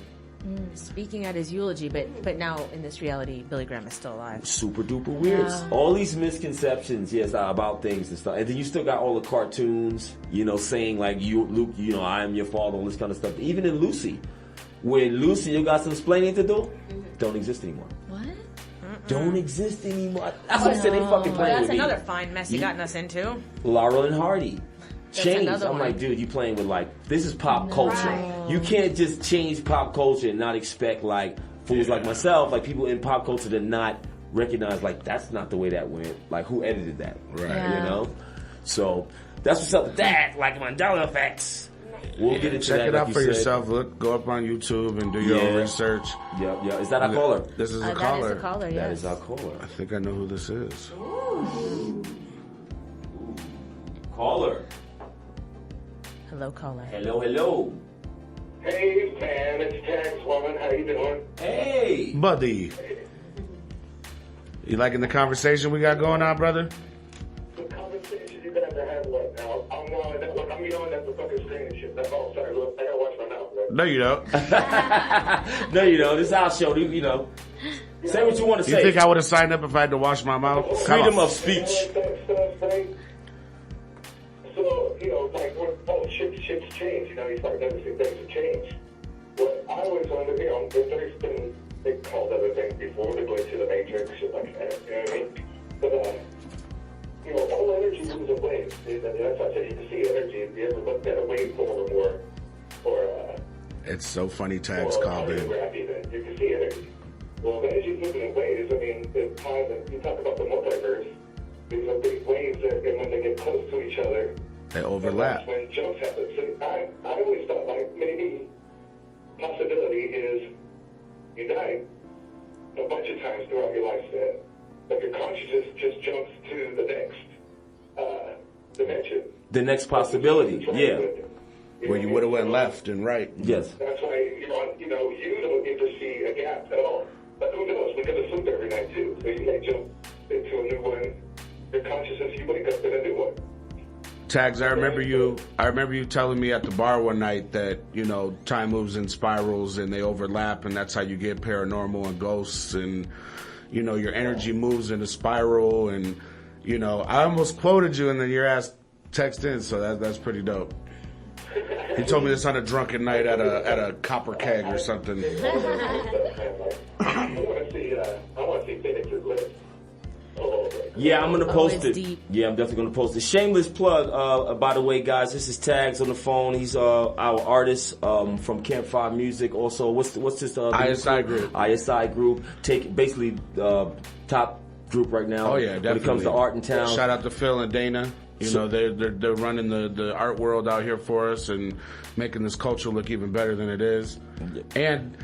Speaking at his eulogy, but now in this reality, Billy Graham is still alive. Super duper weird. All these misconceptions, yes, about things and stuff. And then you still got all the cartoons, saying like, Luke, I am your father, all this kind of stuff. Even in Lucy, when Lucy, you got some explaining to do, don't exist anymore. What? Don't exist anymore. That's what I said. They fucking playing with me. That's another fine mess you gotten us into. Laurel and Hardy. Change. another I'm one. like, dude, you playing with this is pop culture. You can't just change pop culture and not expect fools like myself, people in pop culture to not recognize that's not the way that went. Who edited that? Right. Yeah. So that's what's up with that. Mandela effects. We'll get into Check that. it out for yourself. Go up on YouTube and do your own research. Yeah. Is that our caller? This is a That caller. is a caller, yes. That is our caller. I think I know who this is. Caller. Hello, caller. Hello. Hey, man, it's Tags Woman. How you doing? Hey. Buddy. You liking the conversation we got going on, brother? The conversation you guys are having right now, I'm yelling at the fucking screen and shit. That's all. Sorry, look, I gotta watch my mouth, right? No, you don't. No, you don't. This is our show. Say what you want to You say. think I would have signed up if I had to wash my mouth? Freedom of speech. So, shit's changed. You start noticing things have changed. What I always wonder, there's been, they called other things before, the glitch of the matrix, shit like that, you know what I mean? But, all energy moves in waves. That's why I said you can see energy. If you ever looked at a waveform or It's so funny Tags or called in. choreograph even, you can see energy. Well, if energy's moving in waves, the time that you talk about the multiverse, these are big waves that, and when they get close to each other, They overlap. that's when jumps happen. So I always thought maybe possibility is you die a bunch of times throughout your lifespan, but your consciousness just jumps to the next dimension. The next possibility. Yeah. Where you would have went left and right. Yes. That's why you don't get to see a gap at all. But who knows? We go to sleep every night too, so you may jump into a new one. Your consciousness, you wake up in a new one. Tags, I remember you telling me at the bar one night that, time moves in spirals and they overlap, and that's how you get paranormal and ghosts, and, your energy moves in a spiral, and, I almost quoted you and then your ass texted in, so that's pretty dope. He told me this on a drunken night at a copper keg or something. I want to see Phoenix's list. Yeah, I'm going to post it. deep. Yeah, I'm definitely going to post it. Shameless plug, by the way, guys. This is Tags on the phone. He's our artist from Campfire Music. Also, what's this? ISI Group. ISI Group. Basically top group right now. Oh, yeah, definitely. When it comes to art in town. Shout out to Phil and Dana. They're running the art world out here for us and making this culture look even better than it is. And,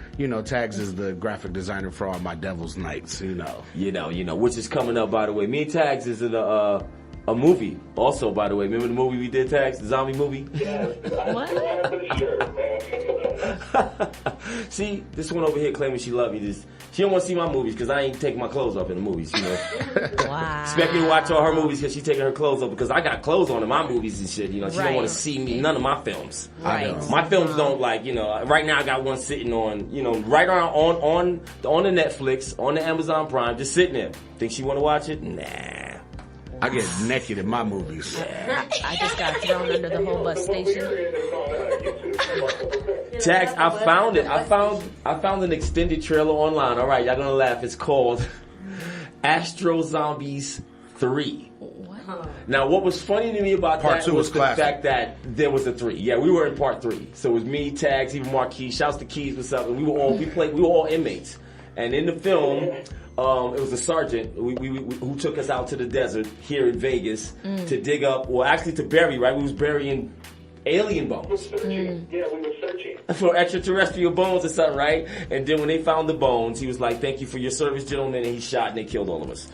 Tags is the graphic designer for all my Devil's Nights, which is coming up, by the way. Me and Tags is in a movie also, by the way. Remember the movie we did, Tags? The zombie movie? Yeah, What? Sure, man. See, this one over here claiming she love me. She don't want to see my movies because I ain't taking my clothes off in the movies, Wow. Expect me to watch all her movies because she's taking her clothes off because I got clothes on in my movies and shit. She don't want to see me, none of my films. Right. My films don't right now I got one sitting on, right on the Netflix, on the Amazon Prime, just sitting there. Think she want to watch it? Nah. I get naked in my movies. I just got thrown under the whole bus station. Tags, I found it. I found an extended trailer online. All right, y'all gonna laugh. It's called Astro Zombies 3. Now, what was funny to me about Part that 2 was was the classic. fact that there was a 3. Yeah, we were in part 3. So it was me, Tags, even Marquis. Shouts to Keys, what's up? And we were all inmates. And in the film, it was a sergeant who took us out to the desert here in Vegas to dig up, to bury, right? We was burying alien bones. Searching. Yeah, we were searching. For extraterrestrial bones or something, right? And then when they found the bones, he was like, "Thank you for your service, gentlemen," and he shot and they killed all of us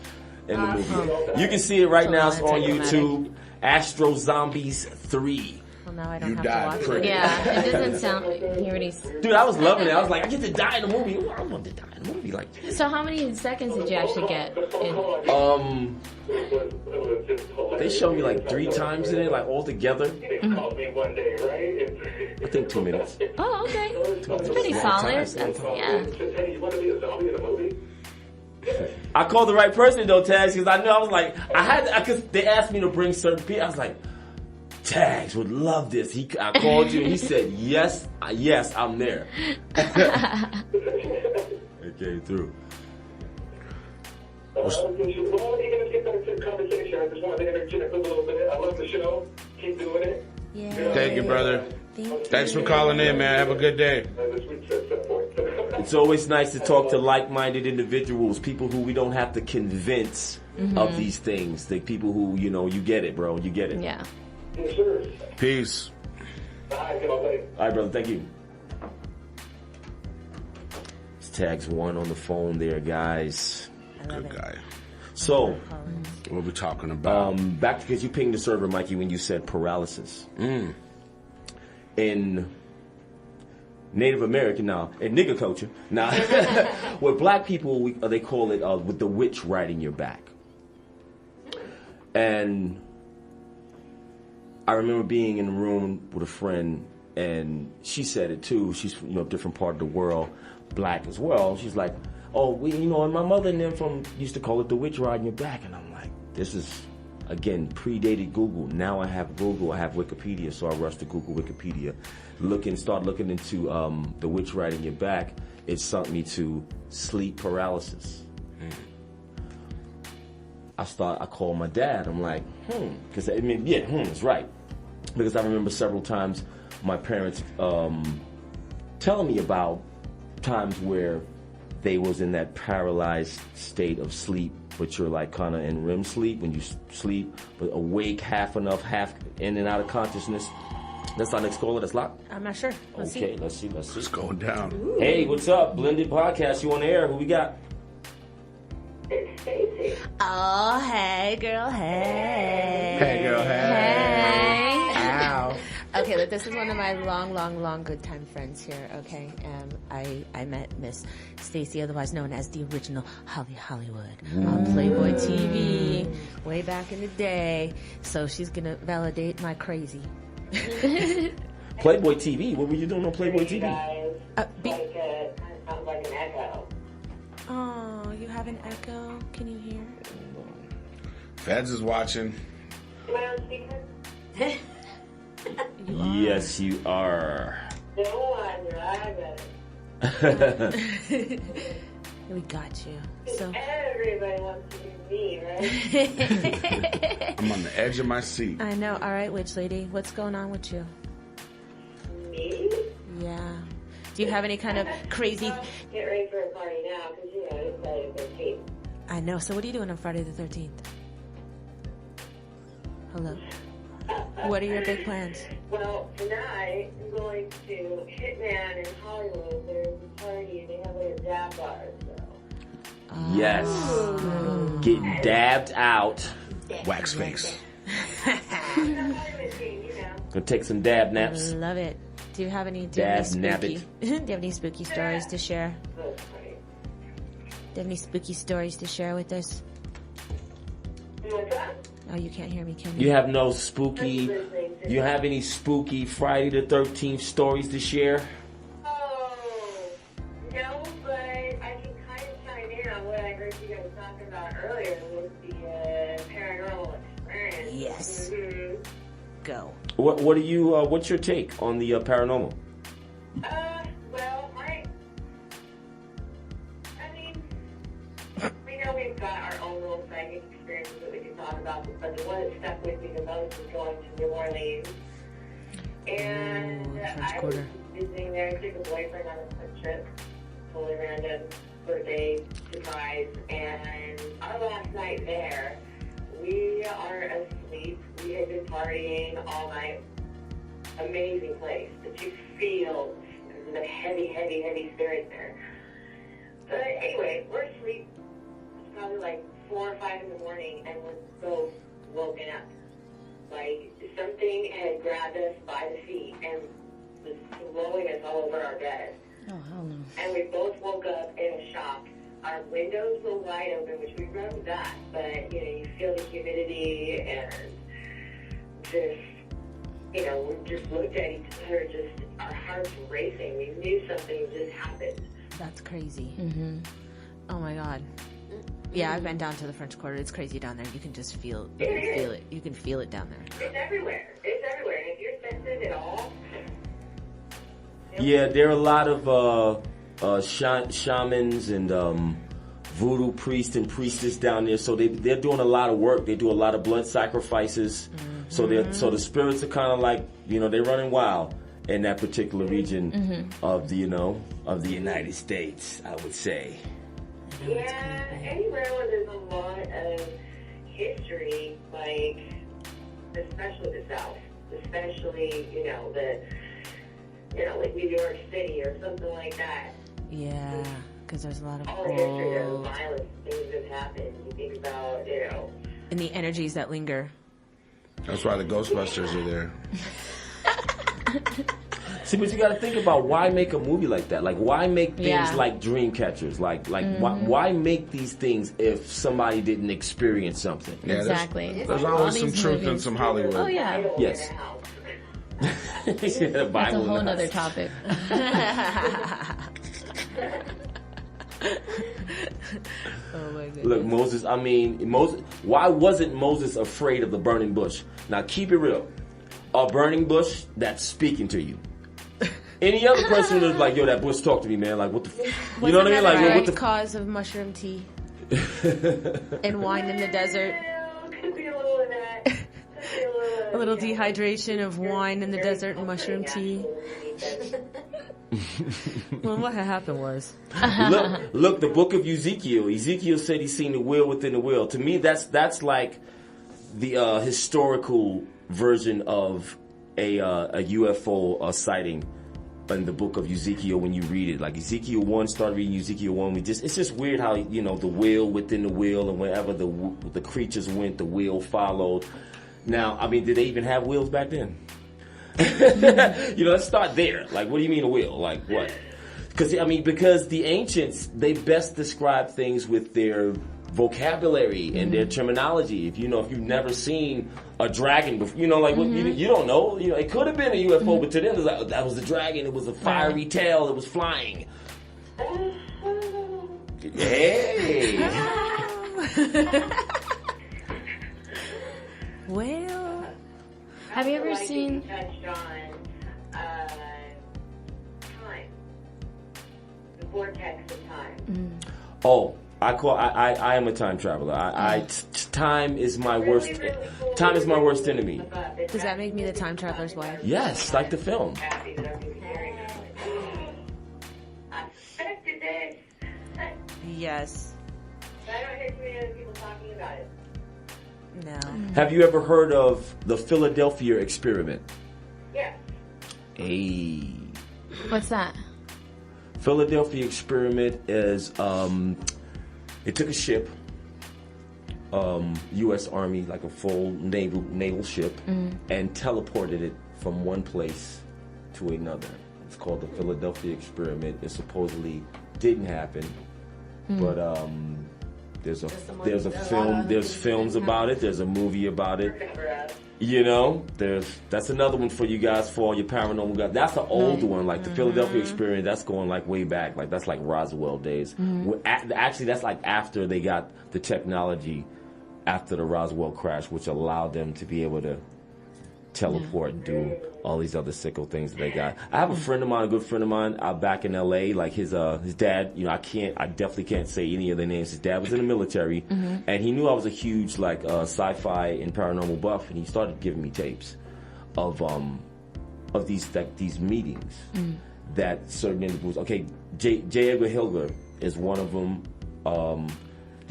in the movie. You can see it right now. It's on YouTube. Astro Zombies 3. Well, now I don't You have died to watch pretty. it. Yeah, it doesn't sound. He already. Dude, I was loving it. I was like, I get to die in the movie. I want to die in the movie. Like, So how many seconds did you actually get? In? It was just hilarious. they showed me like 3 times in it, like all together. They called me one day, right? I think 2 minutes. Oh, okay. It's pretty Long solid. time. That's, yeah. Said, hey, you want to be a zombie in a movie? I called the right person though, Tags, because I knew I was like, because they asked me to bring certain people. I was like, Tags would love this. I called you and he said, yes, I'm there. It came through. Well, you're going to get back to the conversation. I just wanted to interject a little bit. I love the show. Keep doing it. Yeah. Thank you, brother. Thank Thanks for calling in, man. Have a good day. This week's at some point. It's always nice to talk to like-minded individuals, people who we don't have to convince of these things. The people who, you get it, bro. You get it. Yeah. Yes, sir. Peace. Bye. Good all day. All right, brother. Thank you. It's Tags 1 on the phone there, guys. I love Good it. guy. So, What are we talking about? back because you pinged the server, Mikey, when you said paralysis. In Native American in nigger culture with black people they call it with the witch riding your back. And I remember being in a room with a friend and she said it too. She's from a different part of the world, black as well. She's like, oh, and my mother and them used to call it the witch riding your back. And I'm like, this is again predated Google. Now I have Google, I have Wikipedia, so I rush to Google Wikipedia. Start looking into the witch riding your back. It sunk me to sleep paralysis. I called my dad. I'm like, because it's right. Because I remember several times my parents telling me about times where they was in that paralyzed state of sleep, but you're like kind of in REM sleep when you sleep, but awake half in and out of consciousness. That's our next caller. That's locked. I'm not sure. Let's Okay, see. let's see. It's going down. Hey, what's up? Blended Podcast. You on the air? Who we got? It's Stacy. Oh, hey, girl, hey. Hey, girl, hey. Ow. Okay, look, this is one of my long good time friends here, okay? I met Miss Stacy, otherwise known as the original Hollywood on Playboy TV way back in the day. So she's gonna validate my crazy. Playboy TV. What were you doing on Playboy TV? Guys, sounds like an echo. Oh, you have an echo? Can you hear? Feds is watching. Am I on speaker? Yes, you are. No, I got it. We got you. So Everybody wants to be me, right? I'm on the edge of my seat. I know. All right, witch lady, what's going on with you? Me? Yeah. Do you have any kind of crazy? Get ready for a party now, because it's Friday the 13th. I know. So what are you doing on Friday the 13th? Hello. What are your big plans? Well, tonight I'm going to Hitman in Hollywood. There's a party and they have like a dab bar, so. Yes. Getting dabbed out. Wax face. Gonna take some dab naps. Love it. Do you have any? Dab spooky? nabbit. Do you have any spooky stories to share? That's funny. Do you have any spooky stories to share with us? What's that? Oh, you can't hear me, can you? You have no spooky. You have any spooky Friday the 13th stories to share? Oh, no, but I can kind of chime in on what I heard you guys talking about earlier with the paranormal experience. Yes. Mm-hmm. Go. What are you? What's your take on the paranormal? Well, I mean, we know we've got our own little psychic experiences that we can talk about, but the one that stuck with me the most was going to New Orleans. And French I was Quarter. visiting there, took a boyfriend on a trip, totally random, birthday surprise, and our last night there, we are asleep. We had been partying all night. amazing place that you feel the heavy, heavy, heavy spirit there. But anyway, we're asleep. It's probably like 4 or 5 in the morning, and we're both woken up. Like something had grabbed us by the feet and was blowing us all over our bed. Oh, hell no. And we both woke up in a shock. Our windows were wide open, which we know that, but, you feel the humidity and just, we just looked at each other, just our hearts racing. We knew something just happened. That's crazy. Mm-hmm. Oh my God. Yeah, I've been down to the French Quarter. It's crazy down there. You can just feel it. You can feel it down there. It's everywhere. It's everywhere. And if you're sensitive at all... Yeah, there are a lot of shamans and voodoo priests and priestess down there. So they're doing a lot of work. They do a lot of blood sacrifices. Mm-hmm. So the spirits are kind of like, they're running wild in that particular region of the United States, I would say. Yeah, anywhere where there's a lot of history, like, especially the South, especially, like New York City or something like that. Yeah, because there's a lot of all the history, there's violent things that happen. You think about, and the energies that linger. That's why the Ghostbusters are there. See, but you got to think about why make a movie like that. Like, why make things like Dreamcatchers? Like, why make these things if somebody didn't experience something? Yeah, exactly. There's always some truth in some Hollywood. Oh yeah. Yes. That's a whole nother topic. Oh my goodness. Look, Moses. Why wasn't Moses afraid of the burning bush? Now, keep it real. A burning bush that's speaking to you. Any other person is like, yo, that bush talk to me, man. Like, what the you know what I mean? Like, what the cause of mushroom tea and wine in the desert? Could be a little of that. A little dehydration of wine in the desert and mushroom tea. Well, what had happened was... Look, the book of Ezekiel. Ezekiel said he's seen the wheel within the wheel. To me, that's like the historical version of a UFO sighting in the book of Ezekiel when you read it. Like Ezekiel 1, start reading Ezekiel 1. It's just weird how, the wheel within the wheel, and wherever the creatures went, the wheel followed. Now, did they even have wheels back then? Let's start there. Like, what do you mean a wheel? Like, what? Because the ancients, they best describe things with their vocabulary and their terminology. If you've never seen a dragon before, you don't know. It could have been a UFO, but to them, it's like, that was a dragon. It was a fiery tail. It was flying. Hey. Well, have you ever seen? Touched on time, the vortex of time. Oh, I am a time traveler. Time is my worst. Time is my worst enemy. Does that make me the time traveler's wife? Yes, like the film. Yes. I don't hear too many other people talking about it. No. Have you ever heard of the Philadelphia experiment? Yes. Hey. What's that? Philadelphia experiment is it took a ship, U.S. Army, like a full naval ship, and teleported it from one place to another. It's called the Philadelphia experiment. It supposedly didn't happen, but there's films about it. There's a movie about it. That's another one for you guys, for all your paranormal guys. That's an older one, like the Philadelphia experiment. That's going like way back, like that's like Roswell days. Actually, that's like after they got the technology after the Roswell crash, which allowed them to be able to teleport and do all these other sicko things that they got. I have a friend of mine, a good friend of mine, back in LA. Like his dad, I definitely can't say any of their names. His dad was in the military, and he knew I was a huge like sci-fi and paranormal buff, and he started giving me tapes of these meetings that certain individuals. Okay, J. Edgar Hoover is one of them.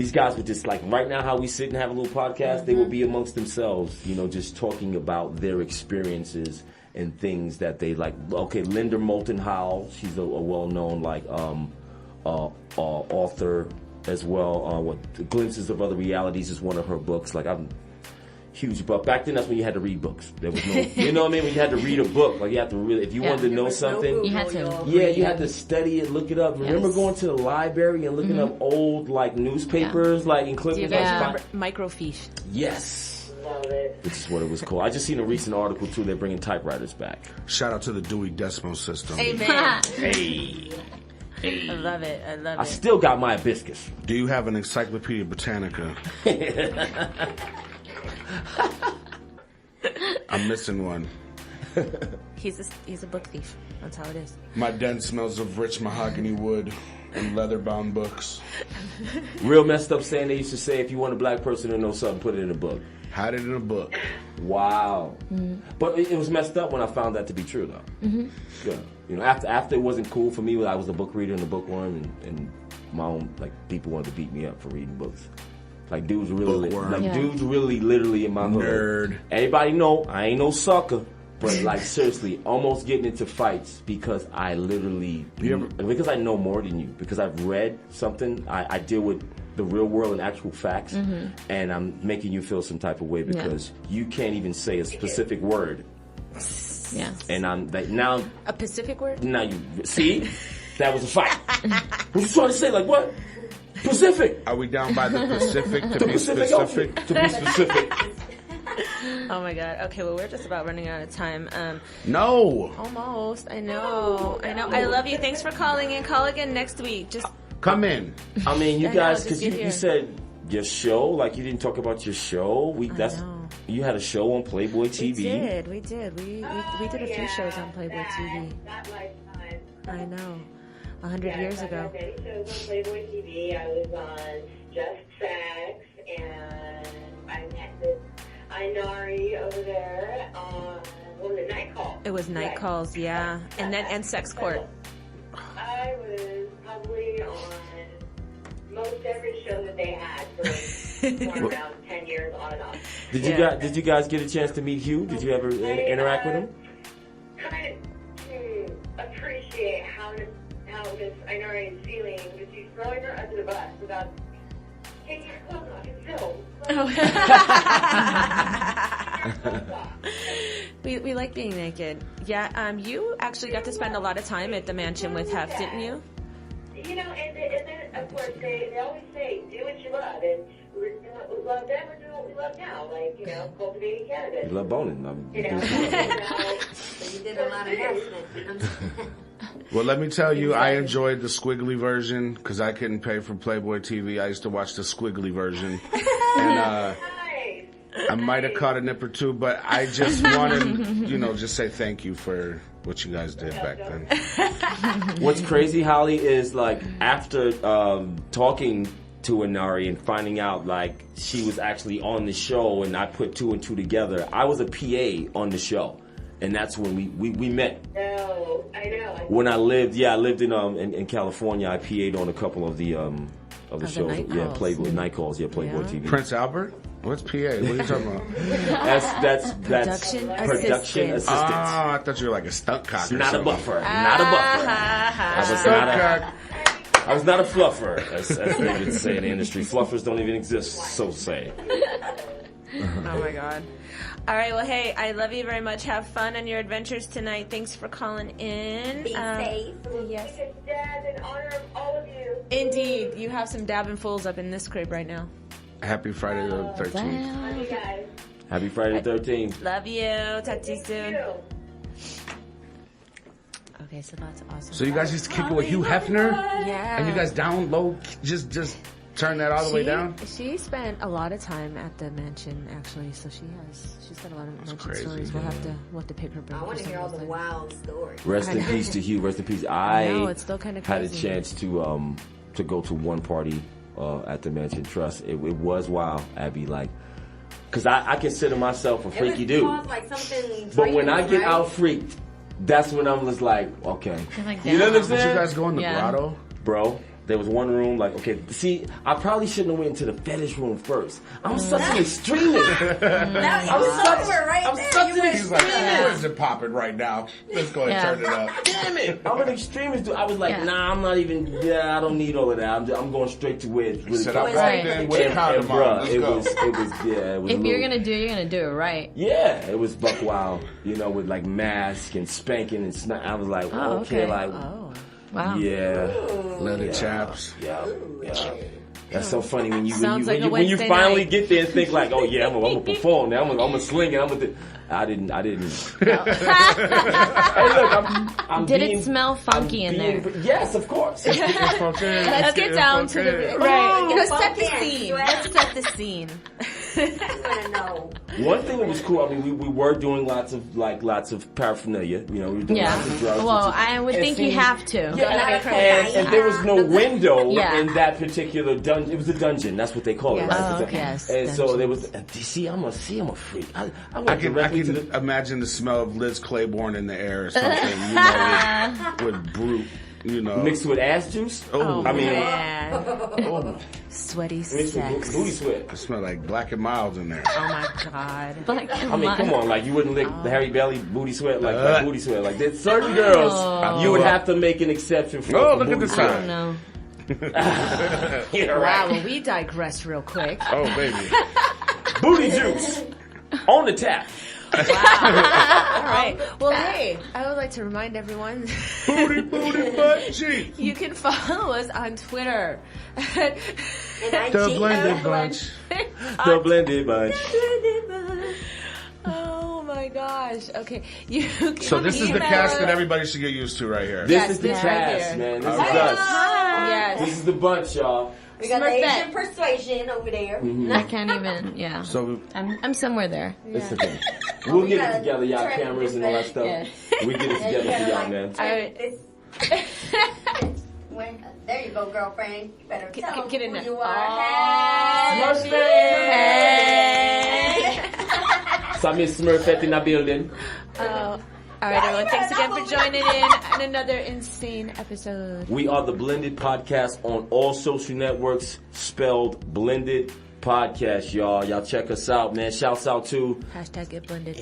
these guys would just like right now how we sit and have a little podcast, they would be amongst themselves, you know, just talking about their experiences and things that they like. Okay, Linda Moulton Howe, she's a well-known like author as well. What Glimpses of Other Realities is one of her books. Like I'm huge, but back then that's when you had to read books. There was no, you know what I mean? When you had to read a book, like you had to really, if you wanted to know something, You had to. yeah, you had to study it, look it up. Remember going to the library and looking up old like newspapers, like in Do you clippings? guys remember microfiche? Yes. Love it. Which is what it was called. I just seen a recent article too. They're bringing typewriters back. Shout out to the Dewey Decimal System. Amen. Hey, I love it. I love I it. still got my hibiscus. Do you have an Encyclopedia Britannica? I'm missing one. He's a book thief. That's how it is. My den smells of rich mahogany wood and leather-bound books. Real messed up saying they used to say, if you want a black person to know something, put it in a book. Hide it in a book. Wow. But it was messed up when I found that to be true, though. Good. You know, after it wasn't cool for me, I was a book reader and a bookworm, and my own, like, people wanted to beat me up for reading books. Like, dudes really, Bookworm. dudes really literally in my hood. Nerd. Everybody know I ain't no sucker. But like seriously, almost getting into fights because I literally, because I know more than you, because I've read something, I deal with the real world and actual facts, and I'm making you feel some type of way because you can't even say a specific word. Yeah. And I'm like, now, A Pacific word? now you, see? That was a fight. What you trying to say? Like what? Pacific. Are we down by the Pacific to The be Pacific specific? Ocean, to be specific. Oh my god. Okay, well we're just about running out of time. No. Almost. I know. I love you. Thanks for calling in. Call again next week. Just Come in. I mean, you I know, guys, just because get you here. said your show, like you didn't talk about your show. know. You had a show on Playboy TV. we did. We did a few shows on Playboy TV. That lifetime. I know. 100 years ago. I did many shows on Playboy TV. I was on Just Sex, and I met this Inari over there on, what was it, Night Call. It was Night Calls, yeah. And Sex Court. I was probably on most every show that they had for around 10 years on and off. Did you guys get a chance to meet Hugh? Did you ever interact with him? Kind of to appreciate how Miss Inari is feeling, because she's throwing her under the bus without taking her clothes off and film. We like being naked. Yeah, you actually got to spend a lot of time at the mansion with Hef, didn't you? You know, and then, of course, they always say, do what you love, and we love then, we're doing what we love now, like, you know, cultivating cannabis. You love boning. You know, So you did a lot of investment. Well, let me tell you, I enjoyed the squiggly version because I couldn't pay for Playboy TV. I used to watch the squiggly version. And I might have caught a nip or two, but I just wanted, just say thank you for what you guys did back then. What's crazy, Holly, is like after talking to Inari and finding out like she was actually on the show and I put two and two together, I was a PA on the show. And that's when we met. No, I know. When I lived in California, I PA'd on a couple of the shows. Night Yeah, Calls. Playboy Night Calls. Yeah, Playboy TV. Prince Albert? What's PA? What are you talking about? That's Production production assistant. Oh, I thought you were like a stunt cock or Not a something. buffer. Not a buffer. I was not a fluffer, as they would say in the industry. Fluffers don't even exist, so say. Oh my god. All right, well, hey, I love you very much. Have fun on your adventures tonight. Thanks for calling in. Be safe. Yes. Dad, in honor of all of you. Indeed. You have some dabbing fools up in this crib right now. Happy Friday the 13th. Love you guys. Happy Friday the 13th. Love you. Talk to you soon. Okay, so that's awesome. So you guys used to kick it with Hugh Hefner? Yeah. And you guys down low, just turn that all the way down? She spent a lot of time at the mansion, actually, so she's got a lot of mansion crazy. stories. We'll have to pick her brain. I want to hear all the wild stories. Rest in peace to Hugh. Rest in peace. I know, it's still kind of had a crazy. chance to go to one party at the Mansion Trust. It was wild, Abby. Like, because I consider myself a freaky dude. Like something But when I get right? out freaked, that's when I'm just like, okay. Like, You know what I'm Did you saying? guys go in the Yeah. grotto? Bro, There was one room, like, okay, see, I probably shouldn't have went into the fetish room first. I'm such an extremist. Now you saw it right I'm there. such You an were He's like, where is it popping right now? Let's go ahead and turn it up. Damn it! I'm an extremist, dude. I was like, nah, I'm not even. Yeah, I don't need all of that. I'm going straight to where it's really Said, I'm Right. right there with a condom on. bruh, Let's it go. was. Yeah, it was. If a you're little- gonna do it, you're gonna do it right. Yeah, it was buck wild, you know, with like mask and spanking and snot. I was like, Oh, okay, okay. like, Wow. yeah, Leather chaps. yeah. That's so funny when you Sounds like a when you Wednesday finally night. get there and think like, oh yeah, I'm gonna perform now. I'm gonna sling it. I didn't. Hey, look, I'm Did being, it smell funky in there? Yes, of course. Let's get down to the Right. You know, set the Focus. scene. Right. Let's set the scene. You want to know. One thing that was cool, I mean, we were doing lots of paraphernalia. You know, we were doing Yeah. lots of drugs. Well, I would And think you see- have to. And there was no window Yeah. in that particular dungeon. It was a dungeon. That's what they call it, Yes. right? Oh, It's a- okay. Yes, And so dungeon. there was. See, I'm a freak. I I went can directly to the. imagine the smell of Liz Claiborne in the air or something, you know, with brute, you know. Mixed with ass juice. Oh, I mean, Man. Sweaty mixed with sex. booty sweat. I smell like Black and Mild in there. Oh my god. Like, I mean, come on, like you wouldn't lick the Harry Belly booty sweat like booty sweat. Like there's certain Oh. girls you would have to make an exception for. Oh, for look at booty this I sweat. don't know. Yeah, Wow, right. well, we digressed real quick. Oh, baby. Booty juice on the tap. All right. Well, hey, I would like to remind everyone Booty, butt cheek. you can follow us on Twitter. And I The cheat. blended bunch. The blended bunch. Oh my gosh. Okay. You can So this is the email cast us. that everybody should get used to right here. This Yes, is the this right cast, here. man. This is Alright. us. Yes. This is the bunch, y'all. We got the Smurfette. Asian persuasion over there. I can't even. Yeah. So I'm somewhere there. It's okay. We'll we get it gotta together, y'all, turn cameras and all that stuff. Yeah. We get it And you together for gotta, y'all, like, man. turn this- There you go, girlfriend. You better tell them get in who there. you are. Smurfette! So I miss Smurfette in the building. All right, everyone. Thanks again for joining in another insane episode. We are the Blended Podcast on all social networks, spelled Blended Podcast, y'all. Y'all check us out, man. Shouts out to Hashtag get blended.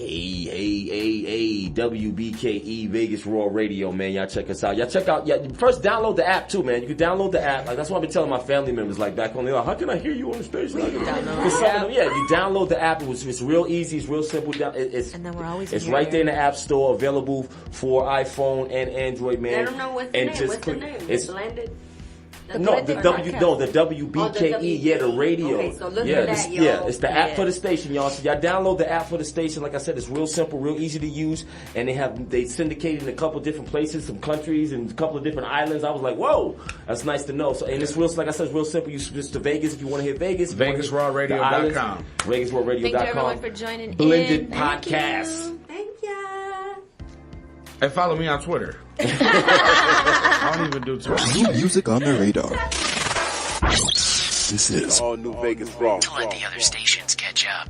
WBKE Vegas Raw Radio, man. Y'all check us out. Y'all check out. Yeah, first download the app too, man. You can download the app. Like that's what I've been telling my family members, like back on the. How can I hear you on the station? You download the app. It's real easy. It's real simple. It's And then we're always It's in right your there in the app store, available for iPhone and Android, man. Let them know what's the and name. just What's click. the name? It's Blended. no, the WBKE, yeah, the radio. Okay, so look yeah, for that, yeah, y'all. it's the app for the station, y'all. So y'all download the app for the station. Like I said, it's real simple, real easy to use, and they syndicated in a couple different places, some countries, and a couple of different islands. I was like, whoa, that's nice to know. So, and it's real, like I said, it's real simple. You switch to Vegas if you want to hear Vegas. VegasRawRadio.com. VegasRawRadio.com. Thank you, everyone, for joining Blended in. Podcast. Thank ya. And follow me on Twitter. I don't even do Twitter. New music on the radar. This is All New Vegas Raw. To let the other stations catch up.